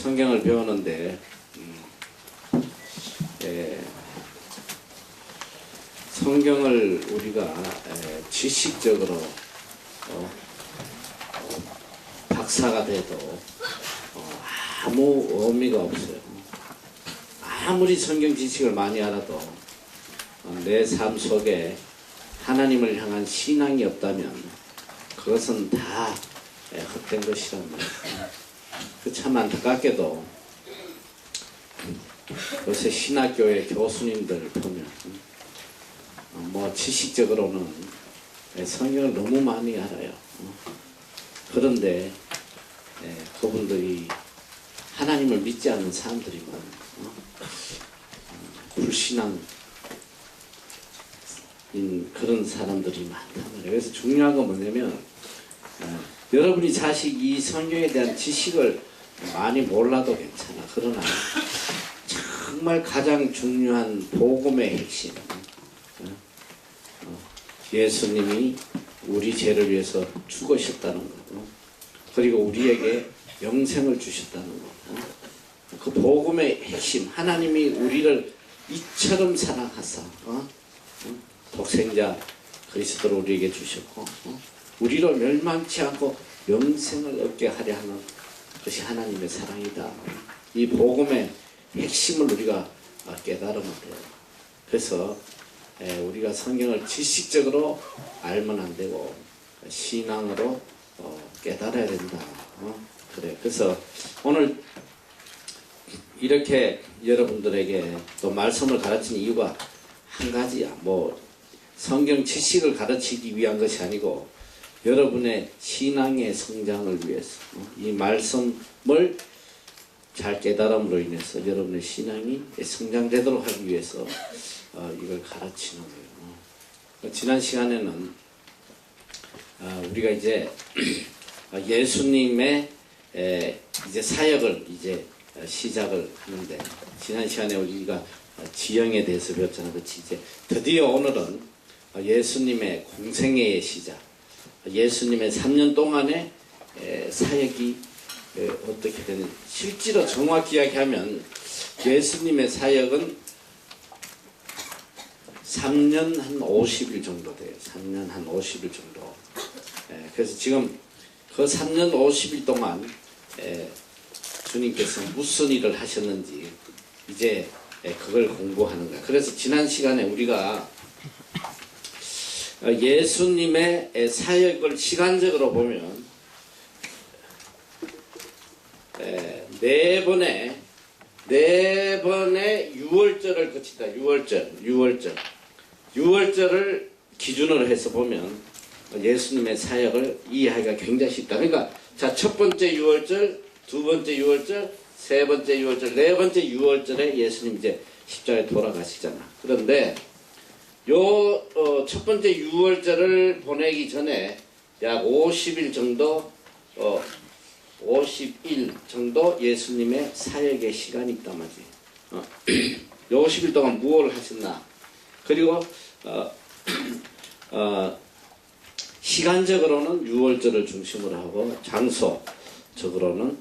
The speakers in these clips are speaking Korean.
성경을 배우는데 성경을 우리가 지식적으로 박사가 돼도 아무 의미가 없어요. 아무리 성경 지식을 많이 알아도 내 삶 속에 하나님을 향한 신앙이 없다면 그것은 다 헛된 것이란 말이에요. 참 안타깝게도 요새 신학교의 교수님들 보면 뭐 지식적으로는 성경을 너무 많이 알아요. 그런데 그분들이 하나님을 믿지 않는 사람들이 많아요. 불신앙인 그런 사람들이 많단 말이에요. 그래서 중요한 건 뭐냐면 여러분이 자식 이 성경에 대한 지식을 많이 몰라도 괜찮아. 그러나 정말 가장 중요한 복음의 핵심, 예수님이 우리 죄를 위해서 죽으셨다는 거, 그리고 우리에게 영생을 주셨다는 거, 그 복음의 핵심, 하나님이 우리를 이처럼 사랑하사 독생자 그리스도를 우리에게 주셨고 우리를 멸망치 않고 영생을 얻게 하려 하는 것이 하나님의 사랑이다. 이 복음의 핵심을 우리가 깨달으면 돼요. 그래서 우리가 성경을 지식적으로 알면 안 되고 신앙으로 깨달아야 된다. 그래. 그래서 오늘 이렇게 여러분들에게 또 말씀을 가르치는 이유가 한 가지야. 뭐 성경 지식을 가르치기 위한 것이 아니고 여러분의 신앙의 성장을 위해서 이 말씀을 잘 깨달음으로 인해서 여러분의 신앙이 성장되도록 하기 위해서 이걸 가르치는 거예요. 지난 시간에는 우리가 이제 예수님의 이제 사역을 이제 시작을 하는데 지난 시간에 우리가 지형에 대해서 배웠잖아요. 그렇지? 이제 드디어 오늘은 예수님의 공생애의 시작, 예수님의 3년 동안의 사역이 어떻게 되는지, 실제로 정확히 이야기하면 예수님의 사역은 3년 한 50일 정도 돼요. 3년 한 50일 정도. 그래서 지금 그 3년 50일 동안 주님께서 무슨 일을 하셨는지 이제 그걸 공부하는 거예요. 그래서 지난 시간에 우리가 예수님의 사역을 시간적으로 보면 네 번의 유월절을 거친다. 유월절을 기준으로 해서 보면 예수님의 사역을 이해하기가 굉장히 쉽다. 그러니까 자, 첫 번째 유월절, 두 번째 유월절, 세 번째 유월절, 네 번째 유월절에 예수님 이제 십자가에 돌아가시잖아. 그런데 요 첫 번째 유월절을 보내기 전에 약 50일 정도 50일 정도 예수님의 사역의 시간이 있단 말이에요. 요 50일 동안 무엇을 하셨나? 그리고 시간적으로는 유월절을 중심으로 하고 장소적으로는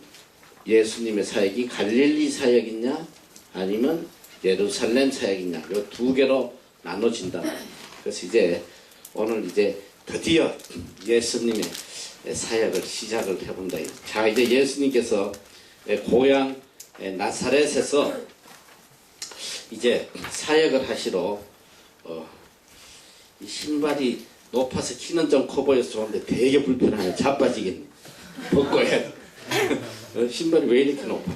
예수님의 사역이 갈릴리 사역이냐 아니면 예루살렘 사역이냐 요 두 개로 나눠진다. 그래서 이제 오늘 이제 드디어 예수님의 사역을 시작을 해본다. 자, 이제 예수님께서 고향 나사렛에서 이제 사역을 하시러 이 신발이 높아서 키는 좀 커 보여서 좋은데 되게 불편하네. 자빠지겠네. 벗고 해. 신발이 왜 이렇게 높아?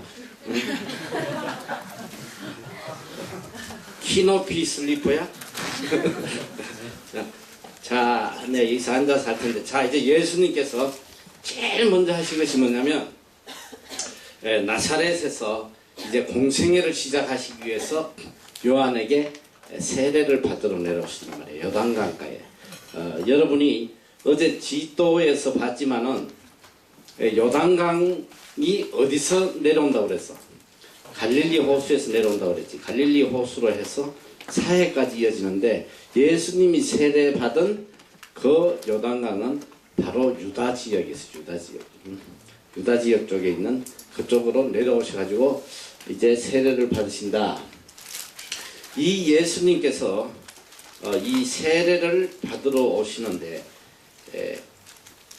키높이 슬리퍼야? 자, 네, 여기서 앉아서 할 텐데. 자, 이제 예수님께서 제일 먼저 하신 것이 뭐냐면, 나사렛에서 이제 공생애를 시작하시기 위해서 요한에게 세례를 받으러 내려오신단 말이에요. 요단강가에. 여러분이 어제 지도에서 봤지만은, 요단강이 어디서 내려온다고 그랬어? 갈릴리 호수에서 내려온다고 그랬지. 갈릴리 호수로 해서 사해까지 이어지는데 예수님이 세례받은 그 요단강은 바로 유다 지역에 있어요. 유다 지역. 유다 지역 쪽에 있는 그쪽으로 내려오셔가지고 이제 세례를 받으신다. 이 예수님께서 이 세례를 받으러 오시는데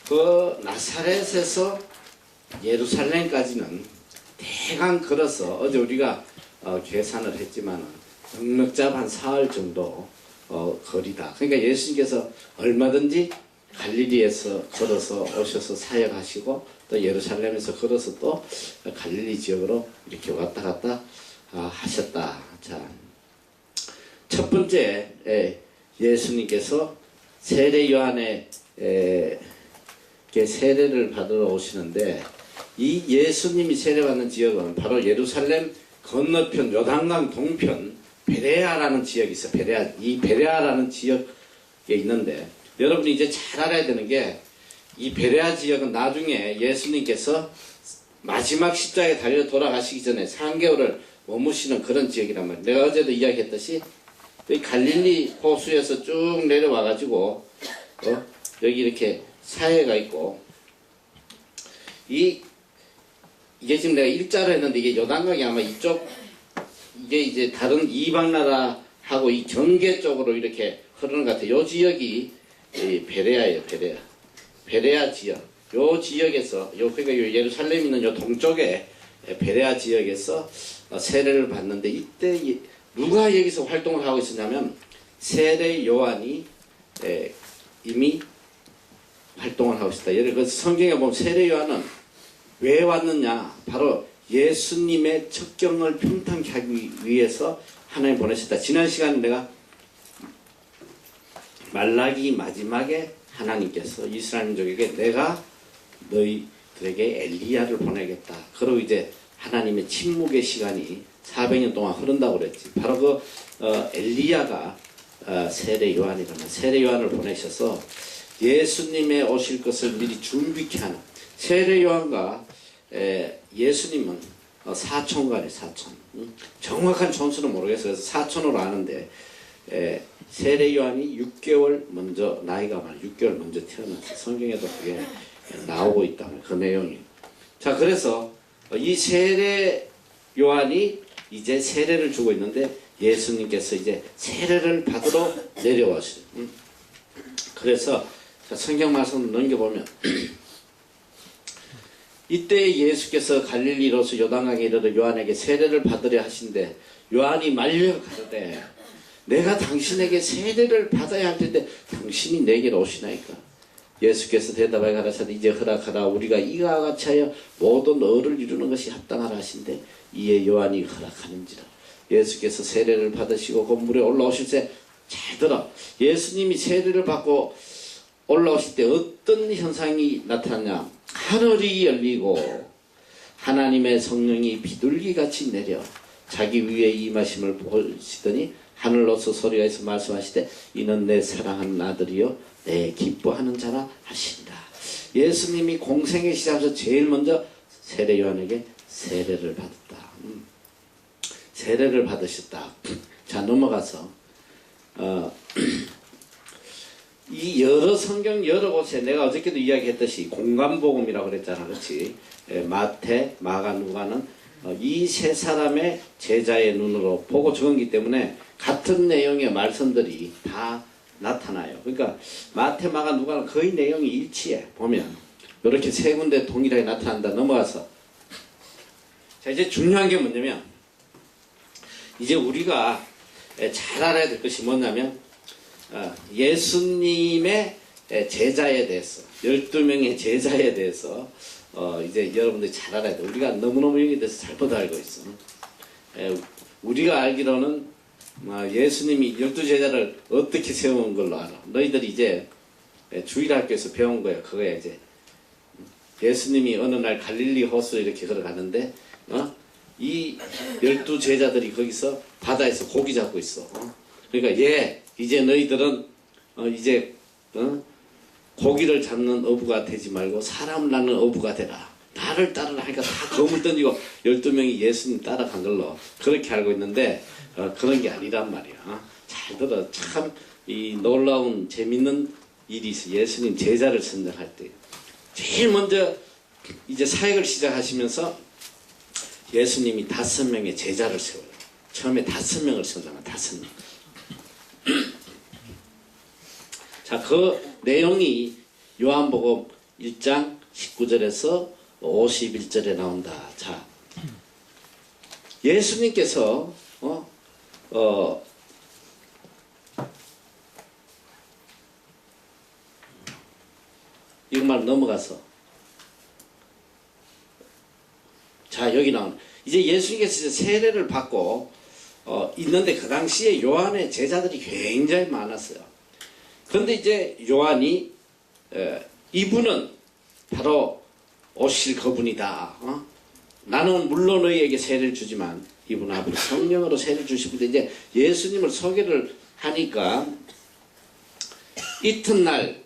그 나사렛에서 예루살렘까지는 대강 걸어서 어제 우리가 계산을 했지만 넉넉잡 한 사흘 정도 거리다. 그러니까 예수님께서 얼마든지 갈릴리에서 걸어서 오셔서 사역하시고 또 예루살렘에서 걸어서 또 갈릴리 지역으로 이렇게 왔다 갔다 하셨다. 자, 첫 번째 예수님께서 세례 요한의 세례를 받으러 오시는데 이 예수님이 세례받는 지역은 바로 예루살렘 건너편 요단강 동편 베레아라는 지역이 있어요. 이 베레아라는 지역에 있는데 여러분이 이제 잘 알아야 되는 게 이 베레아 지역은 나중에 예수님께서 마지막 십자가에 달려 돌아가시기 전에 3개월을 머무시는 그런 지역이란 말이에요. 내가 어제도 이야기했듯이 이 갈릴리 호수에서 쭉 내려와 가지고 여기 이렇게 사해가 있고 이게 지금 내가 일자로 했는데 이게 요단강이 아마 이쪽 이게 이제 다른 이방 나라하고 이 경계 쪽으로 이렇게 흐르는 것 같아요. 요 지역이 베레아예요. 베레아 지역. 요 지역에서 그러니까 요 예루살렘 있는 요 동쪽에 베레아 지역에서 세례를 받는데 이때 누가 여기서 활동을 하고 있었냐면 세례 요한이 이미 활동을 하고 있었다. 예를 들어서 성경에 보면 세례 요한은 왜 왔느냐? 바로 예수님의 첩경을 평탄케 하기 위해서 하나님 보내셨다. 지난 시간에 내가 말라기 마지막에 하나님께서 이스라엘 민족에게 내가 너희들에게 엘리야를 보내겠다. 그리고 이제 하나님의 침묵의 시간이 400년 동안 흐른다고 그랬지. 바로 그 엘리야가 세례 요한이라면 세례 요한을 보내셔서 예수님의 오실 것을 미리 준비케 하는 세례 요한과 예수님은 사촌간에 사촌. 정확한 촌수는 모르겠어요. 그래서 사촌으로 아는데 세례 요한이 6개월 먼저 나이가 많아 6개월 먼저 태어났어요. 성경에도 그게 나오고 있다는 그 내용이. 자, 그래서 이 세례 요한이 이제 세례를 주고 있는데 예수님께서 이제 세례를 받으러 내려왔어요. 그래서 성경 말씀을 넘겨보면 이때 예수께서 갈릴리로서 요단강에 이르러 요한에게 세례를 받으려 하신데 요한이 말려 가로되 내가 당신에게 세례를 받아야 할 텐데 당신이 내게로 오시나이까. 예수께서 대답하여 가라사대 이제 허락하라. 우리가 이와 같이 하여 모든 의를 이루는 것이 합당하라 하신데 이에 요한이 허락하는지라. 예수께서 세례를 받으시고 그 물에 올라오실 때 잘 들어. 예수님이 세례를 받고 올라오실 때 어떤 현상이 나타나냐. 하늘이 열리고 하나님의 성령이 비둘기같이 내려 자기 위에 임하심을 보시더니 하늘로서 소리가 있어 말씀하시되 이는 내 사랑하는 아들이요 내 기뻐하는 자라 하신다. 예수님이 공생의 시작에서 제일 먼저 세례 요한에게 세례를 받았다. 세례를 받으셨다. 자, 넘어가서 이 여러 성경 여러 곳에 내가 어저께도 이야기했듯이 공간복음이라고 그랬잖아. 그렇지? 마태, 마가, 누가는 이 세 사람의 제자의 눈으로 보고 적은기 때문에 같은 내용의 말씀들이 다 나타나요. 그러니까 마태, 마가, 누가는 거의 내용이 일치해. 보면 이렇게 세 군데 동일하게 나타난다. 넘어가서 자, 이제 중요한 게 뭐냐면 이제 우리가 잘 알아야 될 것이 뭐냐면 예수님의 제자에 대해서 12명의 제자에 대해서 이제 여러분들이 잘 알아야 돼. 우리가 너무너무 여기에 대해서 잘못 알고 있어. 우리가 알기로는 예수님이 12제자를 어떻게 세운 걸로 알아. 너희들이 이제 주일학교에서 배운 거야. 그거야 이제. 예수님이 어느 날 갈릴리 호수에 이렇게 걸어가는데 이 12제자들이 거기서 바다에서 고기 잡고 있어. 그러니까 이제 너희들은 이제 고기를 잡는 어부가 되지 말고 사람을 낳는 어부가 되라. 나를 따르라 하니까 다 검을 던지고 12명이 예수님 따라간 걸로 그렇게 알고 있는데 그런 게 아니란 말이야. 잘 들어. 참 이 놀라운 재밌는 일이 있어. 예수님 제자를 선정할 때 제일 먼저 이제 사역을 시작하시면서 예수님이 5명의 제자를 세워요. 처음에 5명을 세우잖아. 5명. 자, 그 내용이 요한복음 1장 19절에서 51절에 나온다. 자, 예수님께서 이것만 넘어가서, 자, 여기 나오는, 이제 예수님께서 이제 세례를 받고 있는데 그 당시에 요한의 제자들이 굉장히 많았어요. 그런데 이제 요한이 이분은 바로 오실 그분이다. 나는 물론 너희에게 세례를 주지만 이분은 앞으로 성령으로 세례를 주시는데, 이제 예수님을 소개를 하니까 이튿날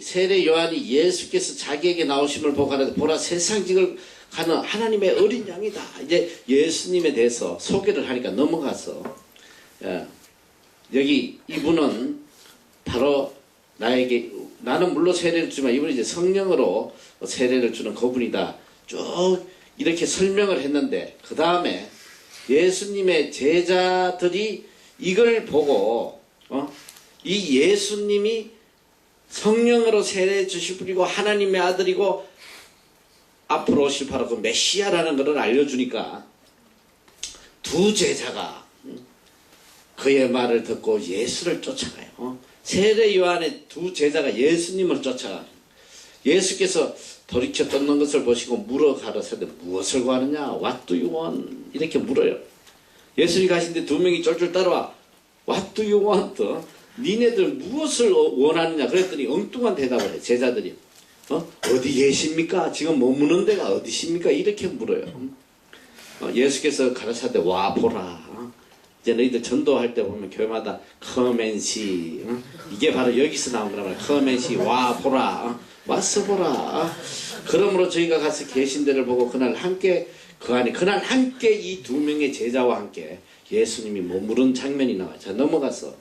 세례 요한이 예수께서 자기에게 나오심을 보고 가라되 보라 세상직을 가는 하나님의 어린 양이다. 이제 예수님에 대해서 소개를 하니까 넘어가서 여기 이분은 바로 나는 물론 세례를 주지만 이분은 이제 성령으로 세례를 주는 그분이다. 쭉 이렇게 설명을 했는데, 그 다음에 예수님의 제자들이 이걸 보고 이 예수님이 성령으로 세례 주실 분이고 하나님의 아들이고 앞으로 오실 바로 그 메시아라는 것을 알려주니까 두 제자가 그의 말을 듣고 예수를 쫓아가요. 세례 요한의 두 제자가 예수님을 쫓아가요. 예수께서 돌이켜 쫓는 것을 보시고 물어 가라사대 무엇을 구하느냐? What do you want? 이렇게 물어요. 예수님이 가신데 2명이 쫄쫄 따라와. What do you want? 니네들 무엇을 원하느냐? 그랬더니 엉뚱한 대답을 해. 제자들이 어디 계십니까? 지금 머무는 데가 어디십니까? 이렇게 물어요. 예수께서 가라사대 와 보라. 이제 너희들 전도할 때 보면 교회마다 come and see. 이게 바로 여기서 나온 거란 말이야. come and see. 와 보라. 와서 보라. 그러므로 저희가 가서 계신 데를 보고 그날 함께 그날 함께 이 2명의 제자와 함께 예수님이 머무른 장면이 나와요. 자, 넘어가서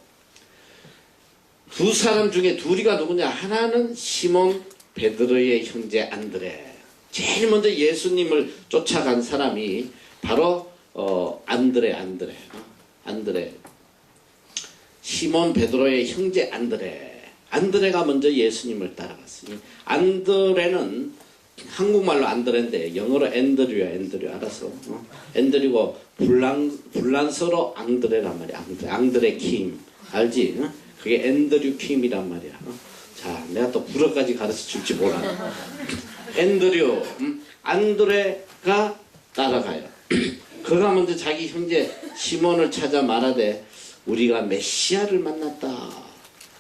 두 사람 중에 둘이가 누구냐? 하나는 시몬 베드로의 형제 안드레. 제일 먼저 예수님을 쫓아간 사람이 바로 안드레. 시몬 베드로의 형제 안드레가 먼저 예수님을 따라갔어요. 안드레는 한국말로 안드레인데 영어로 앤드류야. 알았어? 앤드류고 불란서로 앙드레란 말이야. 앙드레 킴. 알지? 그게 앤드류 킴이란 말이야. 자, 내가 또 불어까지 가르쳐 줄지 몰라. 앤드류, 안드레가 따라가요. 그가 먼저 자기 형제 시몬을 찾아 말하되 우리가 메시아를 만났다.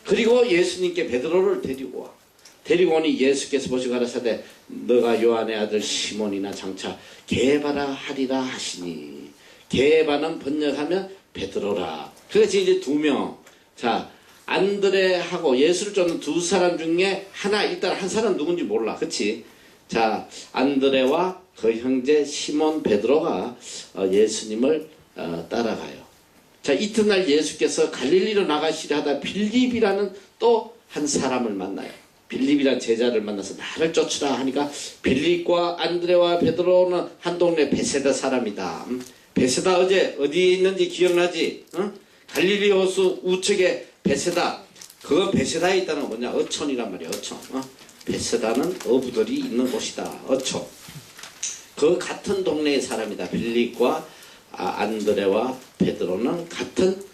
그리고 예수님께 베드로를 데리고 오니 예수께서 보시고 가라사대 너가 요한의 아들 시몬이나 장차 게바라 하리라 하시니. 게바는 번역하면 베드로라. 그래서 이제 2명. 자, 안드레하고 예수를 쫓는 두 사람 중에 하나, 일단 한 사람 누군지 몰라. 그치? 자, 안드레와 그 형제 시몬 베드로가 예수님을 따라가요. 자, 이튿날 예수께서 갈릴리로 나가시려 하다 빌립이라는 또 한 사람을 만나요. 빌립이란 제자를 만나서 나를 쫓으라 하니까 빌립과 안드레와 베드로는 한 동네 베세다 사람이다. 베세다 어디에 있는지 기억나지? 갈릴리 호수 우측에 베세다. 그거 베세다에 있다는 건 뭐냐? 어촌이란 말이야. 어촌. 베세다는 어부들이 있는 곳이다. 어촌. 그 같은 동네의 사람이다. 빌립과 안드레와 베드로는 같은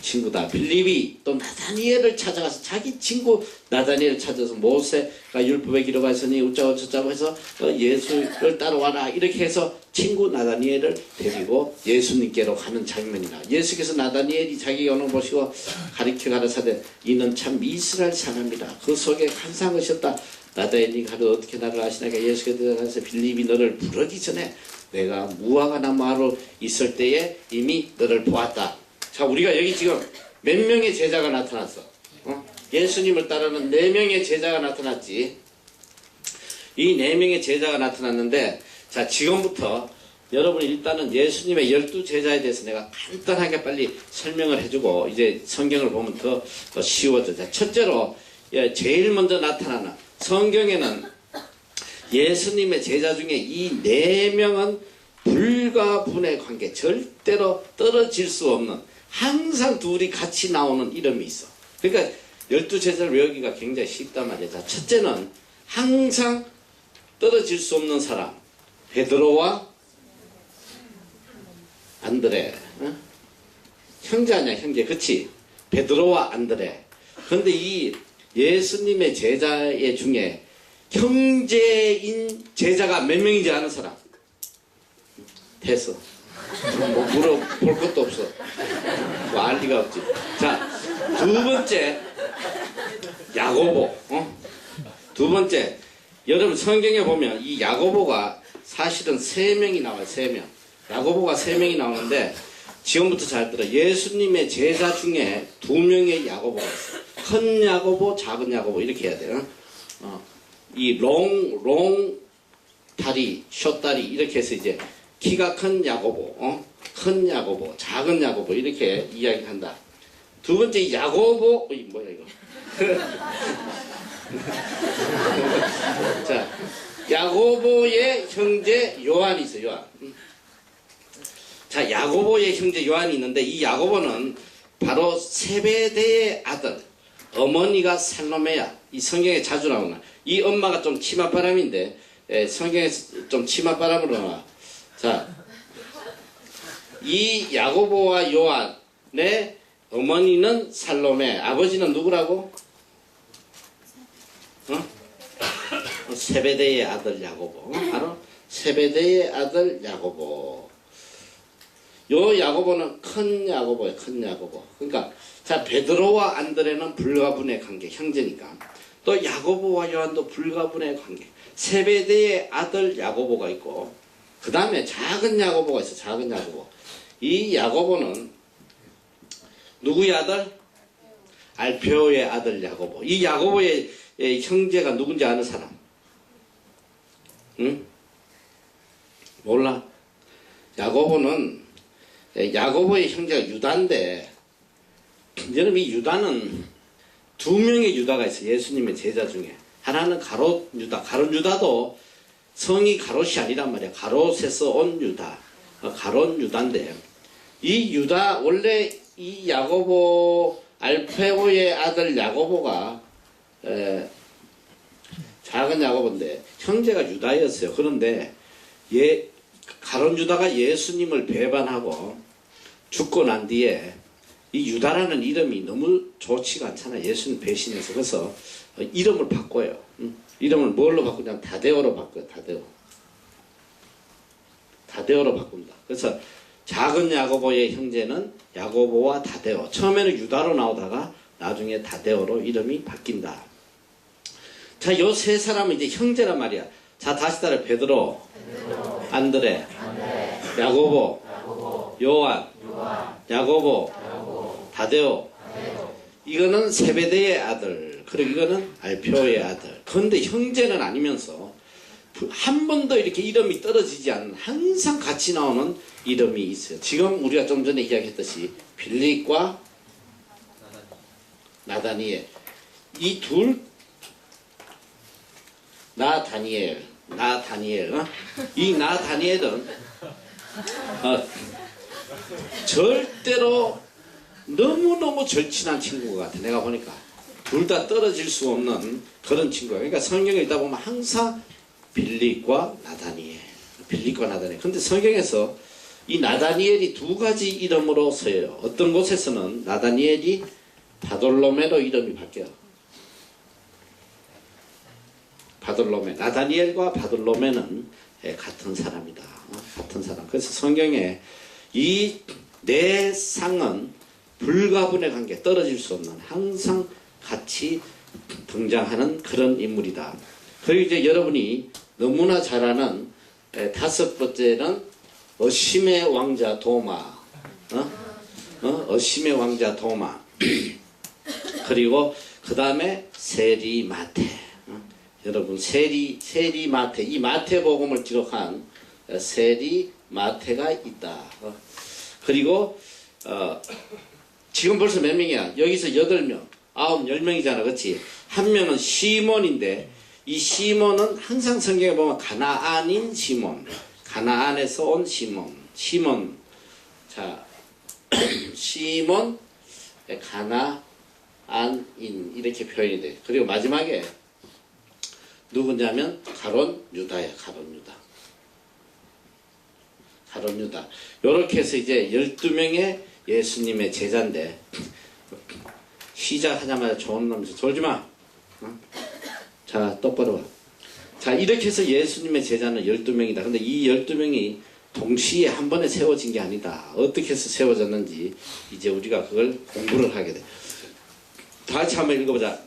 친구다. 빌립이 또 나다니엘을 찾아가서 자기 친구 나다니엘을 찾아서 모세가 율법에 기록하였으니 어쩌고 저쩌고 해서 예수를 따라와라 이렇게 해서 친구 나다니엘을 데리고 예수님께로 가는 장면이다. 예수께서 나다니엘이 자기가 오는 걸 보시고 가리켜 가라사대 이는 참 이스라엘 사람이다. 그 속에 간사한 것이었다. 나다니엘이 가로 어떻게 나를 아시나가 예수께서 대답하셔서 빌립이 너를 부르기 전에 내가 무화과 나무하러 있을 때에 이미 너를 보았다. 자, 우리가 여기 지금 몇 명의 제자가 나타났어? 예수님을 따르는 4명의 제자가 나타났지. 이 4명의 제자가 나타났는데, 자, 지금부터 여러분이 일단은 예수님의 12제자에 대해서 내가 간단하게 빨리 설명을 해주고 이제 성경을 보면 더 쉬워져. 자, 첫째로 제일 먼저 나타나는 성경에는 예수님의 제자 중에 이 네 명은 불가분의 관계, 절대로 떨어질 수 없는, 항상 둘이 같이 나오는 이름이 있어. 그러니까 12제자를 외우기가 굉장히 쉽단 말이야. 자, 첫째는 항상 떨어질 수 없는 사람, 베드로와 안드레. 어? 형제 아니야, 형제. 그치? 베드로와 안드레. 그런데 이 예수님의 제자의 중에 형제인 제자가 몇 명인지 아는 사람? 됐어. 뭐 물어볼 것도 없어. 뭐 알 리가 없지. 자, 두 번째 야고보. 두 번째, 여러분 성경에 보면 이 야고보가 사실은 3명이 나와요. 3명. 야고보가 3명이 나오는데, 지금부터 잘 들어. 예수님의 제자 중에 2명의 야고보가 있어요. 큰 야고보, 작은 야고보 이렇게 해야 돼요. 이 롱 다리, 숏 다리 이렇게 해서 이제 키가 큰 야고보, 큰 야고보, 작은 야고보 이렇게 이야기한다. 두 번째 야고보, 뭐야 이거? 자, 야고보의 형제 요한이 있어요. 요한. 자, 야고보의 형제 요한이 있는데, 이 야고보는 바로 세베대의 아들, 어머니가 살로메야. 이 성경에 자주 나오나. 이 엄마가 좀 치맛바람인데, 성경에 좀 치맛바람으로 나와. 자, 이 야고보와 요한의 어머니는 살로메, 아버지는 누구라고? 세베대의 아들 야고보. 바로 세베대의 아들 야고보. 요 야고보는 큰 야고보예요. 큰 야고보. 그러니까 자, 베드로와 안드레는 불가분의 관계, 형제니까. 또 야고보와 요한도 불가분의 관계. 세베대의 아들 야고보가 있고, 그 다음에 작은 야고보가 있어. 작은 야고보. 이 야고보는 누구의 아들? 알페오의 아들 야고보. 이 야고보의 형제가 누군지 아는 사람? 응? 몰라? 야고보는, 야고보의 형제가 유다인데, 여러분 이 유다는 2명의 유다가 있어요. 예수님의 제자 중에. 하나는 가롯 유다. 가롯 유다도 성이 가롯이 아니란 말이야. 가롯에서 온 유다. 가롯 유다인데, 이 유다, 원래 이 야고보, 알페오의 아들 야고보가 작은 야고보인데 형제가 유다였어요. 그런데 가롯 유다가 예수님을 배반하고 죽고 난 뒤에 이 유다라는 이름이 너무 좋지가 않잖아. 예수님 배신해서. 그래서 이름을 바꿔요. 이름을 뭘로 바꾸냐면 다데오로 바꿔요. 다데오로 바꾼다. 그래서 작은 야고보의 형제는 야고보와 다데오. 처음에는 유다로 나오다가 나중에 다데오로 이름이 바뀐다. 자, 요 세 사람은 이제 형제란 말이야. 자, 다시 따라. 베드로, 안드레, 야고보, 요한, 야고보, 다데오. 이거는 세베대의 아들. 그리고 이거는 알페오의 아들. 그런데 형제는 아니면서 한 번도 이렇게 이름이 떨어지지 않는, 항상 같이 나오는 이름이 있어요. 지금 우리가 좀 전에 이야기했듯이 빌립과 나다니엘. 이 둘, 나다니엘. 이 나다니엘은 절대로 너무너무 절친한 친구 같아. 내가 보니까 둘 다 떨어질 수 없는 그런 친구야. 그러니까 성경을 읽다 보면 항상 빌립과 나다니엘. 근데 성경에서 이 나다니엘이 2가지 이름으로 쓰여요. 어떤 곳에서는 나다니엘이 바돌로메로 이름이 바뀌어요. 바돌로메. 나다니엘과 바돌로메는 같은 사람이다. 같은 사람. 그래서 성경에 이 네 상은 불가분의 관계, 떨어질 수 없는, 항상 같이 등장하는 그런 인물이다. 그리고 이제 여러분이 너무나 잘 아는 5번째는 어심의 왕자 도마. 어심의 왕자 도마. 그리고 그 다음에 세리마테. 여러분 세리마테, 이 마태복음을 기록한 세리마테가 있다. 그리고 지금 벌써 몇 명이야? 여기서 8명, 10명이잖아. 그렇지? 한 명은 시몬인데, 이 시몬은 항상 성경에 보면 가나안인 시몬, 가나안에서 온 시몬. 자, 시몬, 가나안인 이렇게 표현이 돼. 그리고 마지막에 누구냐면 가론 유다야, 가론 유다. 요렇게 해서 이제 12명의 예수님의 제자인데, 시작하자마자 좋은 놈에서 졸지마. 자, 똑바로 와. 자, 이렇게 해서 예수님의 제자는 12명이다. 근데 이 12명이 동시에 한 번에 세워진 게 아니다. 어떻게 해서 세워졌는지 이제 우리가 그걸 공부를 하게 돼. 다 같이 한번 읽어보자.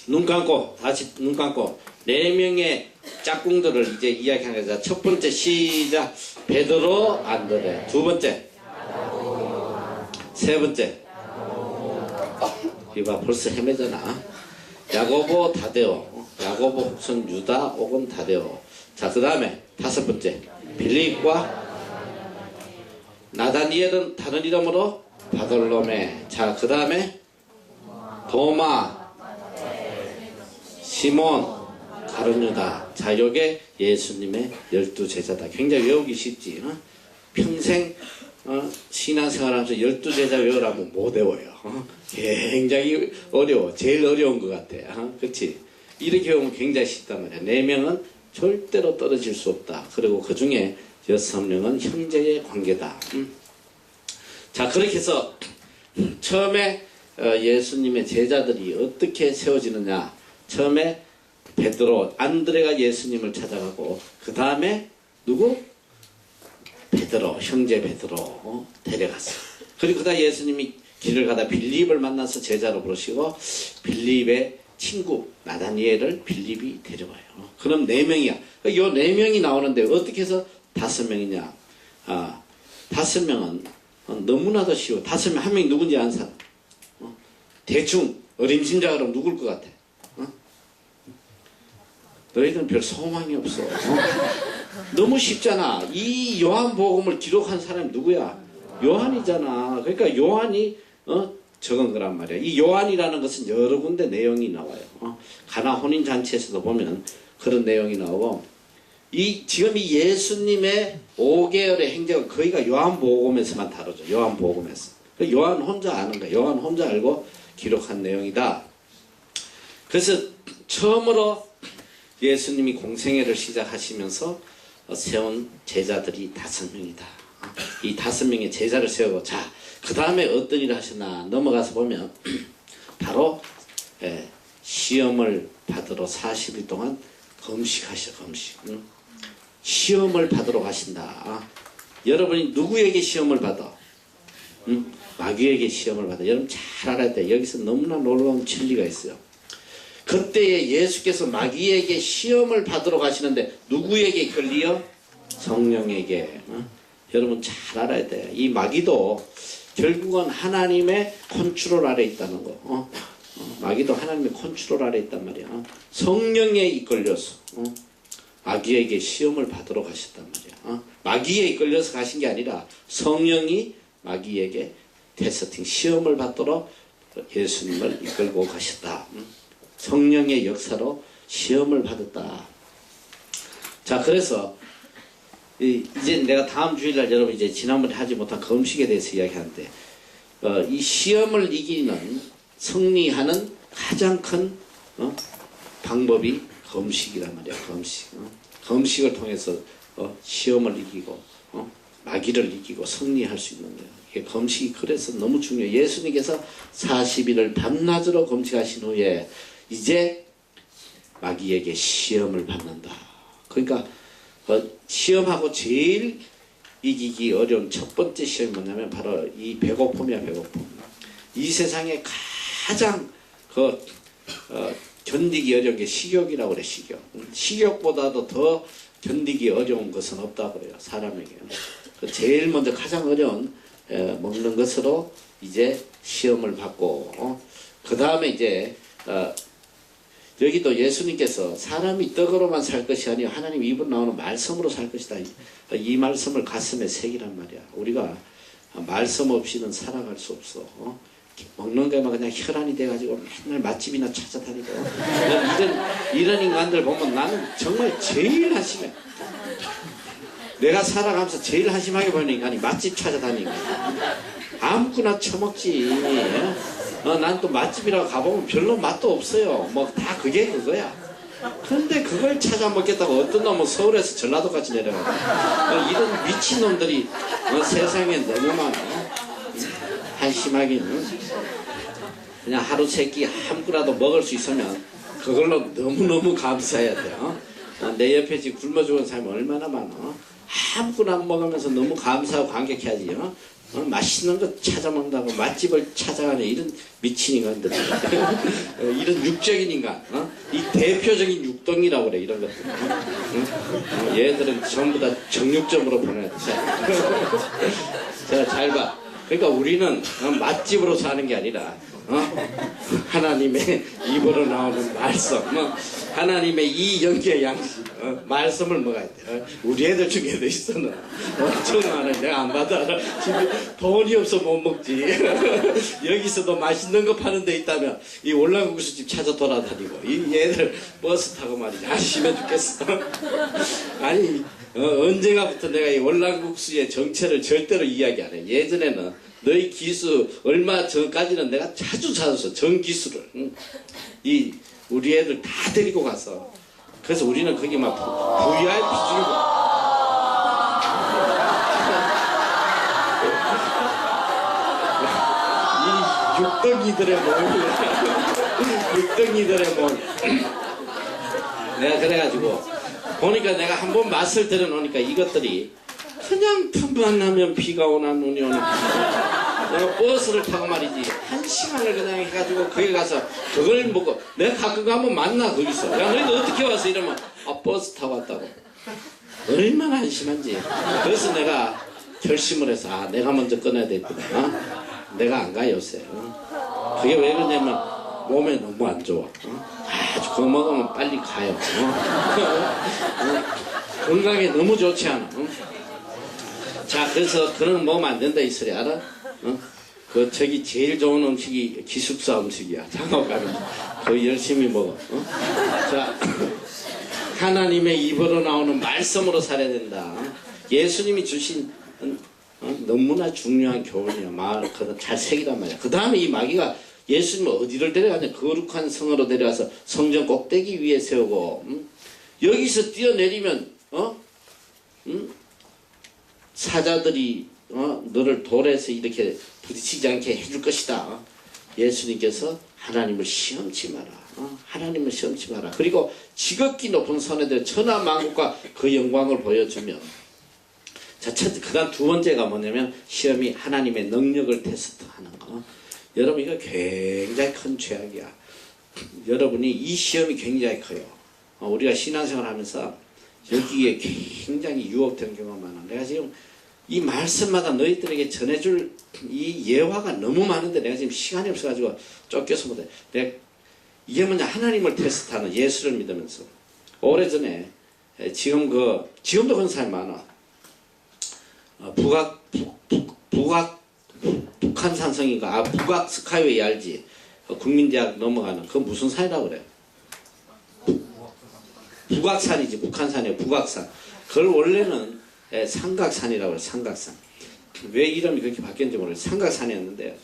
눈 감고, 다시 눈 감고. 4명의 짝꿍들을 이제 이야기하는 거자. 첫 번째 시작. 베드로, 안드레. 두 번째. 세 번째. 이봐, 벌써 헤매잖아. 야고보, 다데오. 야고보 혹은 유다 혹은 다데오. 자, 그 다음에 다섯 번째. 빌립과 나다니엘은 다른 이름으로 바돌로메. 자, 그 다음에 도마, 시몬, 가룟 유다. 자, 요게 예수님의 12제자다. 굉장히 외우기 쉽지. 평생 신앙생활하면서 12제자 외우라면 못 외워요. 굉장히 어려워. 제일 어려운 것 같아. 그치? 이렇게 외우면 굉장히 쉽단 말이야. 4명은 절대로 떨어질 수 없다. 그리고 그 중에 6명은 형제의 관계다. 자, 그렇게 해서 처음에 예수님의 제자들이 어떻게 세워지느냐. 처음에 베드로, 안드레가 예수님을 찾아가고, 그 다음에 누구? 베드로, 형제 베드로 데려갔어. 그리고 그다음 예수님이 길을 가다 빌립을 만나서 제자로 부르시고, 빌립의 친구 나다니엘을 빌립이 데려와요. 그럼 4명이야. 요 4명이 나오는데 어떻게 해서 5명이냐? 5명은 너무나도 쉬워. 5명, 한 명이 누군지 아는 사람. 대충 어림짐작 그러면 누굴 것 같아? 너희들은 별 소망이 없어. 너무 쉽잖아. 이 요한복음을 기록한 사람이 누구야? 요한이잖아. 그러니까 요한이 적은 거란 말이야. 이 요한이라는 것은 여러 군데 내용이 나와요. 가나 혼인잔치에서도 보면 그런 내용이 나오고, 지금 이 예수님의 5개월의 행적은 거의가 요한복음에서만 다루죠. 요한복음에서. 요한 혼자 아는 거야. 요한 혼자 알고 기록한 내용이다. 그래서 처음으로 예수님이 공생애를 시작하시면서 세운 제자들이 5명이다. 이 5명의 제자를 세우고, 자, 그 다음에 어떤 일을 하셨나 넘어가서 보면 바로 시험을 받으러 40일 동안 금식하셔. 시험을 받으러 가신다. 여러분이 누구에게 시험을 받아? 마귀에게 시험을 받아. 여러분 잘 알아야 돼. 여기서 너무나 놀라운 진리가 있어요. 그때에 예수께서 마귀에게 시험을 받으러 가시는데 누구에게 이끌리어? 성령에게. 여러분 잘 알아야 돼. 이 마귀도 결국은 하나님의 컨트롤 아래 있다는 거. 마귀도 하나님의 컨트롤 아래 있단 말이야. 성령에 이끌려서 마귀에게 시험을 받으러 가셨단 말이야. 마귀에 이끌려서 가신 게 아니라 성령이 마귀에게 테스팅, 시험을 받도록 예수님을 이끌고 가셨다. 성령의 역사로 시험을 받았다. 자, 그래서 이제 내가 다음 주일날 여러분 이제 지난번에 하지 못한 금식에 대해서 이야기하는데, 이 시험을 이기는, 승리하는 가장 큰 방법이 금식이란 말이야. 금식을 통해서 시험을 이기고 마귀를 이기고 승리할 수 있는 거예요. 이게 금식이 그래서 너무 중요해요. 예수님께서 40일을 밤낮으로 금식하신 후에 이제 마귀에게 시험을 받는다. 그러니까 시험하고 제일 이기기 어려운 첫 번째 시험이 뭐냐면 바로 이 배고픔이야. 배고픔. 이 세상에 가장 견디기 어려운 게 식욕이라고 그래. 식욕보다도 더 견디기 어려운 것은 없다고 그래요. 사람에게. 제일 먼저 가장 어려운 먹는 것으로 이제 시험을 받고, 그 다음에 이제 여기도 예수님께서 사람이 떡으로만 살 것이 아니라 하나님 입으로 나오는 말씀으로 살 것이다. 이 말씀을 가슴에 새기란 말이야. 우리가 말씀 없이는 살아갈 수 없어. 먹는 거만 그냥 혈안이 돼가지고 맨날 맛집이나 찾아다니고 이런 인간들 보면 나는 정말 제일 한심해. 내가 살아가면서 제일 한심하게 보이는 인간이 맛집 찾아다니는 거야. 아무거나 처먹지. 난 또 맛집이라고 가보면 별로 맛도 없어요. 뭐 다 그게 그거야. 근데 그걸 찾아 먹겠다고 어떤 놈은 서울에서 전라도까지 내려가. 이런 미친놈들이 세상에 너무 많아. 한심하기는 그냥 하루 세끼 아무거나도 먹을 수 있으면 그걸로 너무너무 감사해야 돼요. 내 옆에 지금 굶어 죽은 사람이 얼마나 많아. 아무거나 먹으면서 너무 감사하고 감격해야지. 맛있는 거 찾아 먹는다고 맛집을 찾아가는 이런 미친 인간들. 이런 육적인 인간. 이 대표적인 육동이라고 그래 이런 것들. 얘들은 전부 다 정육점으로 보내야 돼. 자, 잘 봐. 그러니까 우리는 맛집으로 사는 게 아니라 하나님의 입으로 나오는 말씀, 하나님의 이 영계 양식, 말씀을 먹어야 돼. 우리 애들 중에도 있어. 엄청 많아. 내가 안 받아. 지금 돈이 없어 못 먹지. 여기서도 맛있는 거 파는 데 있다면 이 올라국수집 찾아 돌아다니고 이 애들 버스 타고 말이지. 심해 죽겠어. 아니 언젠가부터 내가 이 월남국수의 정체를 절대로 이야기 안 해. 예전에는 너희 기수 얼마 전까지는 내가 자주 찾았어. 정기수를. 이 우리 애들 다 데리고 가서. 그래서 우리는 거기 막 VIP 주고. 이 육덩이들의 몸. 육덩이들의 몸. 내가 그래가지고 보니까 내가 한번 맛을 들여놓으니까 이것들이 그냥 틈만 나면 비가 오나 눈이 오나 내가 버스를 타고 말이지 1시간을 그냥 해가지고 거기 가서 그걸 먹고 내가 가끔 한번 만나 거기서 야 너희들 어떻게 왔어 이러면 버스 타고 왔다고. 얼마나 한심한지. 그래서 내가 결심을 해서 내가 먼저 끊어야 되겠구나. 내가 안 가 요새. 그게 왜 그러냐면 몸에 너무 안 좋아. 아주 그거 먹으면 빨리 가요. 건강에 너무 좋지 않아. 자, 그래서 그런 거 먹으면 안 된다 이 소리 알아? 그 저기 제일 좋은 음식이 기숙사 음식이야. 장업 가면 그 열심히 먹어. 자, 하나님의 입으로 나오는 말씀으로 살아야 된다. 예수님이 주신 너무나 중요한 교훈이야. 잘 새기란 말이야. 그 다음에 이 마귀가 예수님을 어디를 데려가냐? 거룩한 성으로 데려가서 성전 꼭대기 위에 세우고 여기서 뛰어내리면 사자들이 너를 돌에서 이렇게 부딪히지 않게 해줄 것이다. 예수님께서 하나님을 시험치 마라. 하나님을 시험치 마라. 그리고 지극히 높은 산에 들어 천하만국과 그 영광을 보여주며 자, 그 다음 두 번째가 뭐냐면 시험이 하나님의 능력을 테스트하는 거. 여러분 이거 굉장히 큰 죄악이야. 여러분이 이 시험이 굉장히 커요. 우리가 신앙생활 하면서 여기에 굉장히 유혹되는 경우가 많아. 내가 지금 이 말씀마다 너희들에게 전해줄 이 예화가 너무 많은데 내가 지금 시간이 없어가지고 쫓겨서 못해. 내가 이게 뭐냐 하나님을 테스트하는 예수를 믿으면서 오래전에 지금도 그런 사람이 많아. 북한산성인가? 북악 스카이웨이 알지? 국민대학 넘어가는 그 무슨 산이라고 그래? 북악산이지. 북한산이에요. 북악산. 그걸 원래는 삼각산이라고 그래. 삼각산. 왜 이름이 그렇게 바뀌었는지 모르겠어요. 삼각산이었는데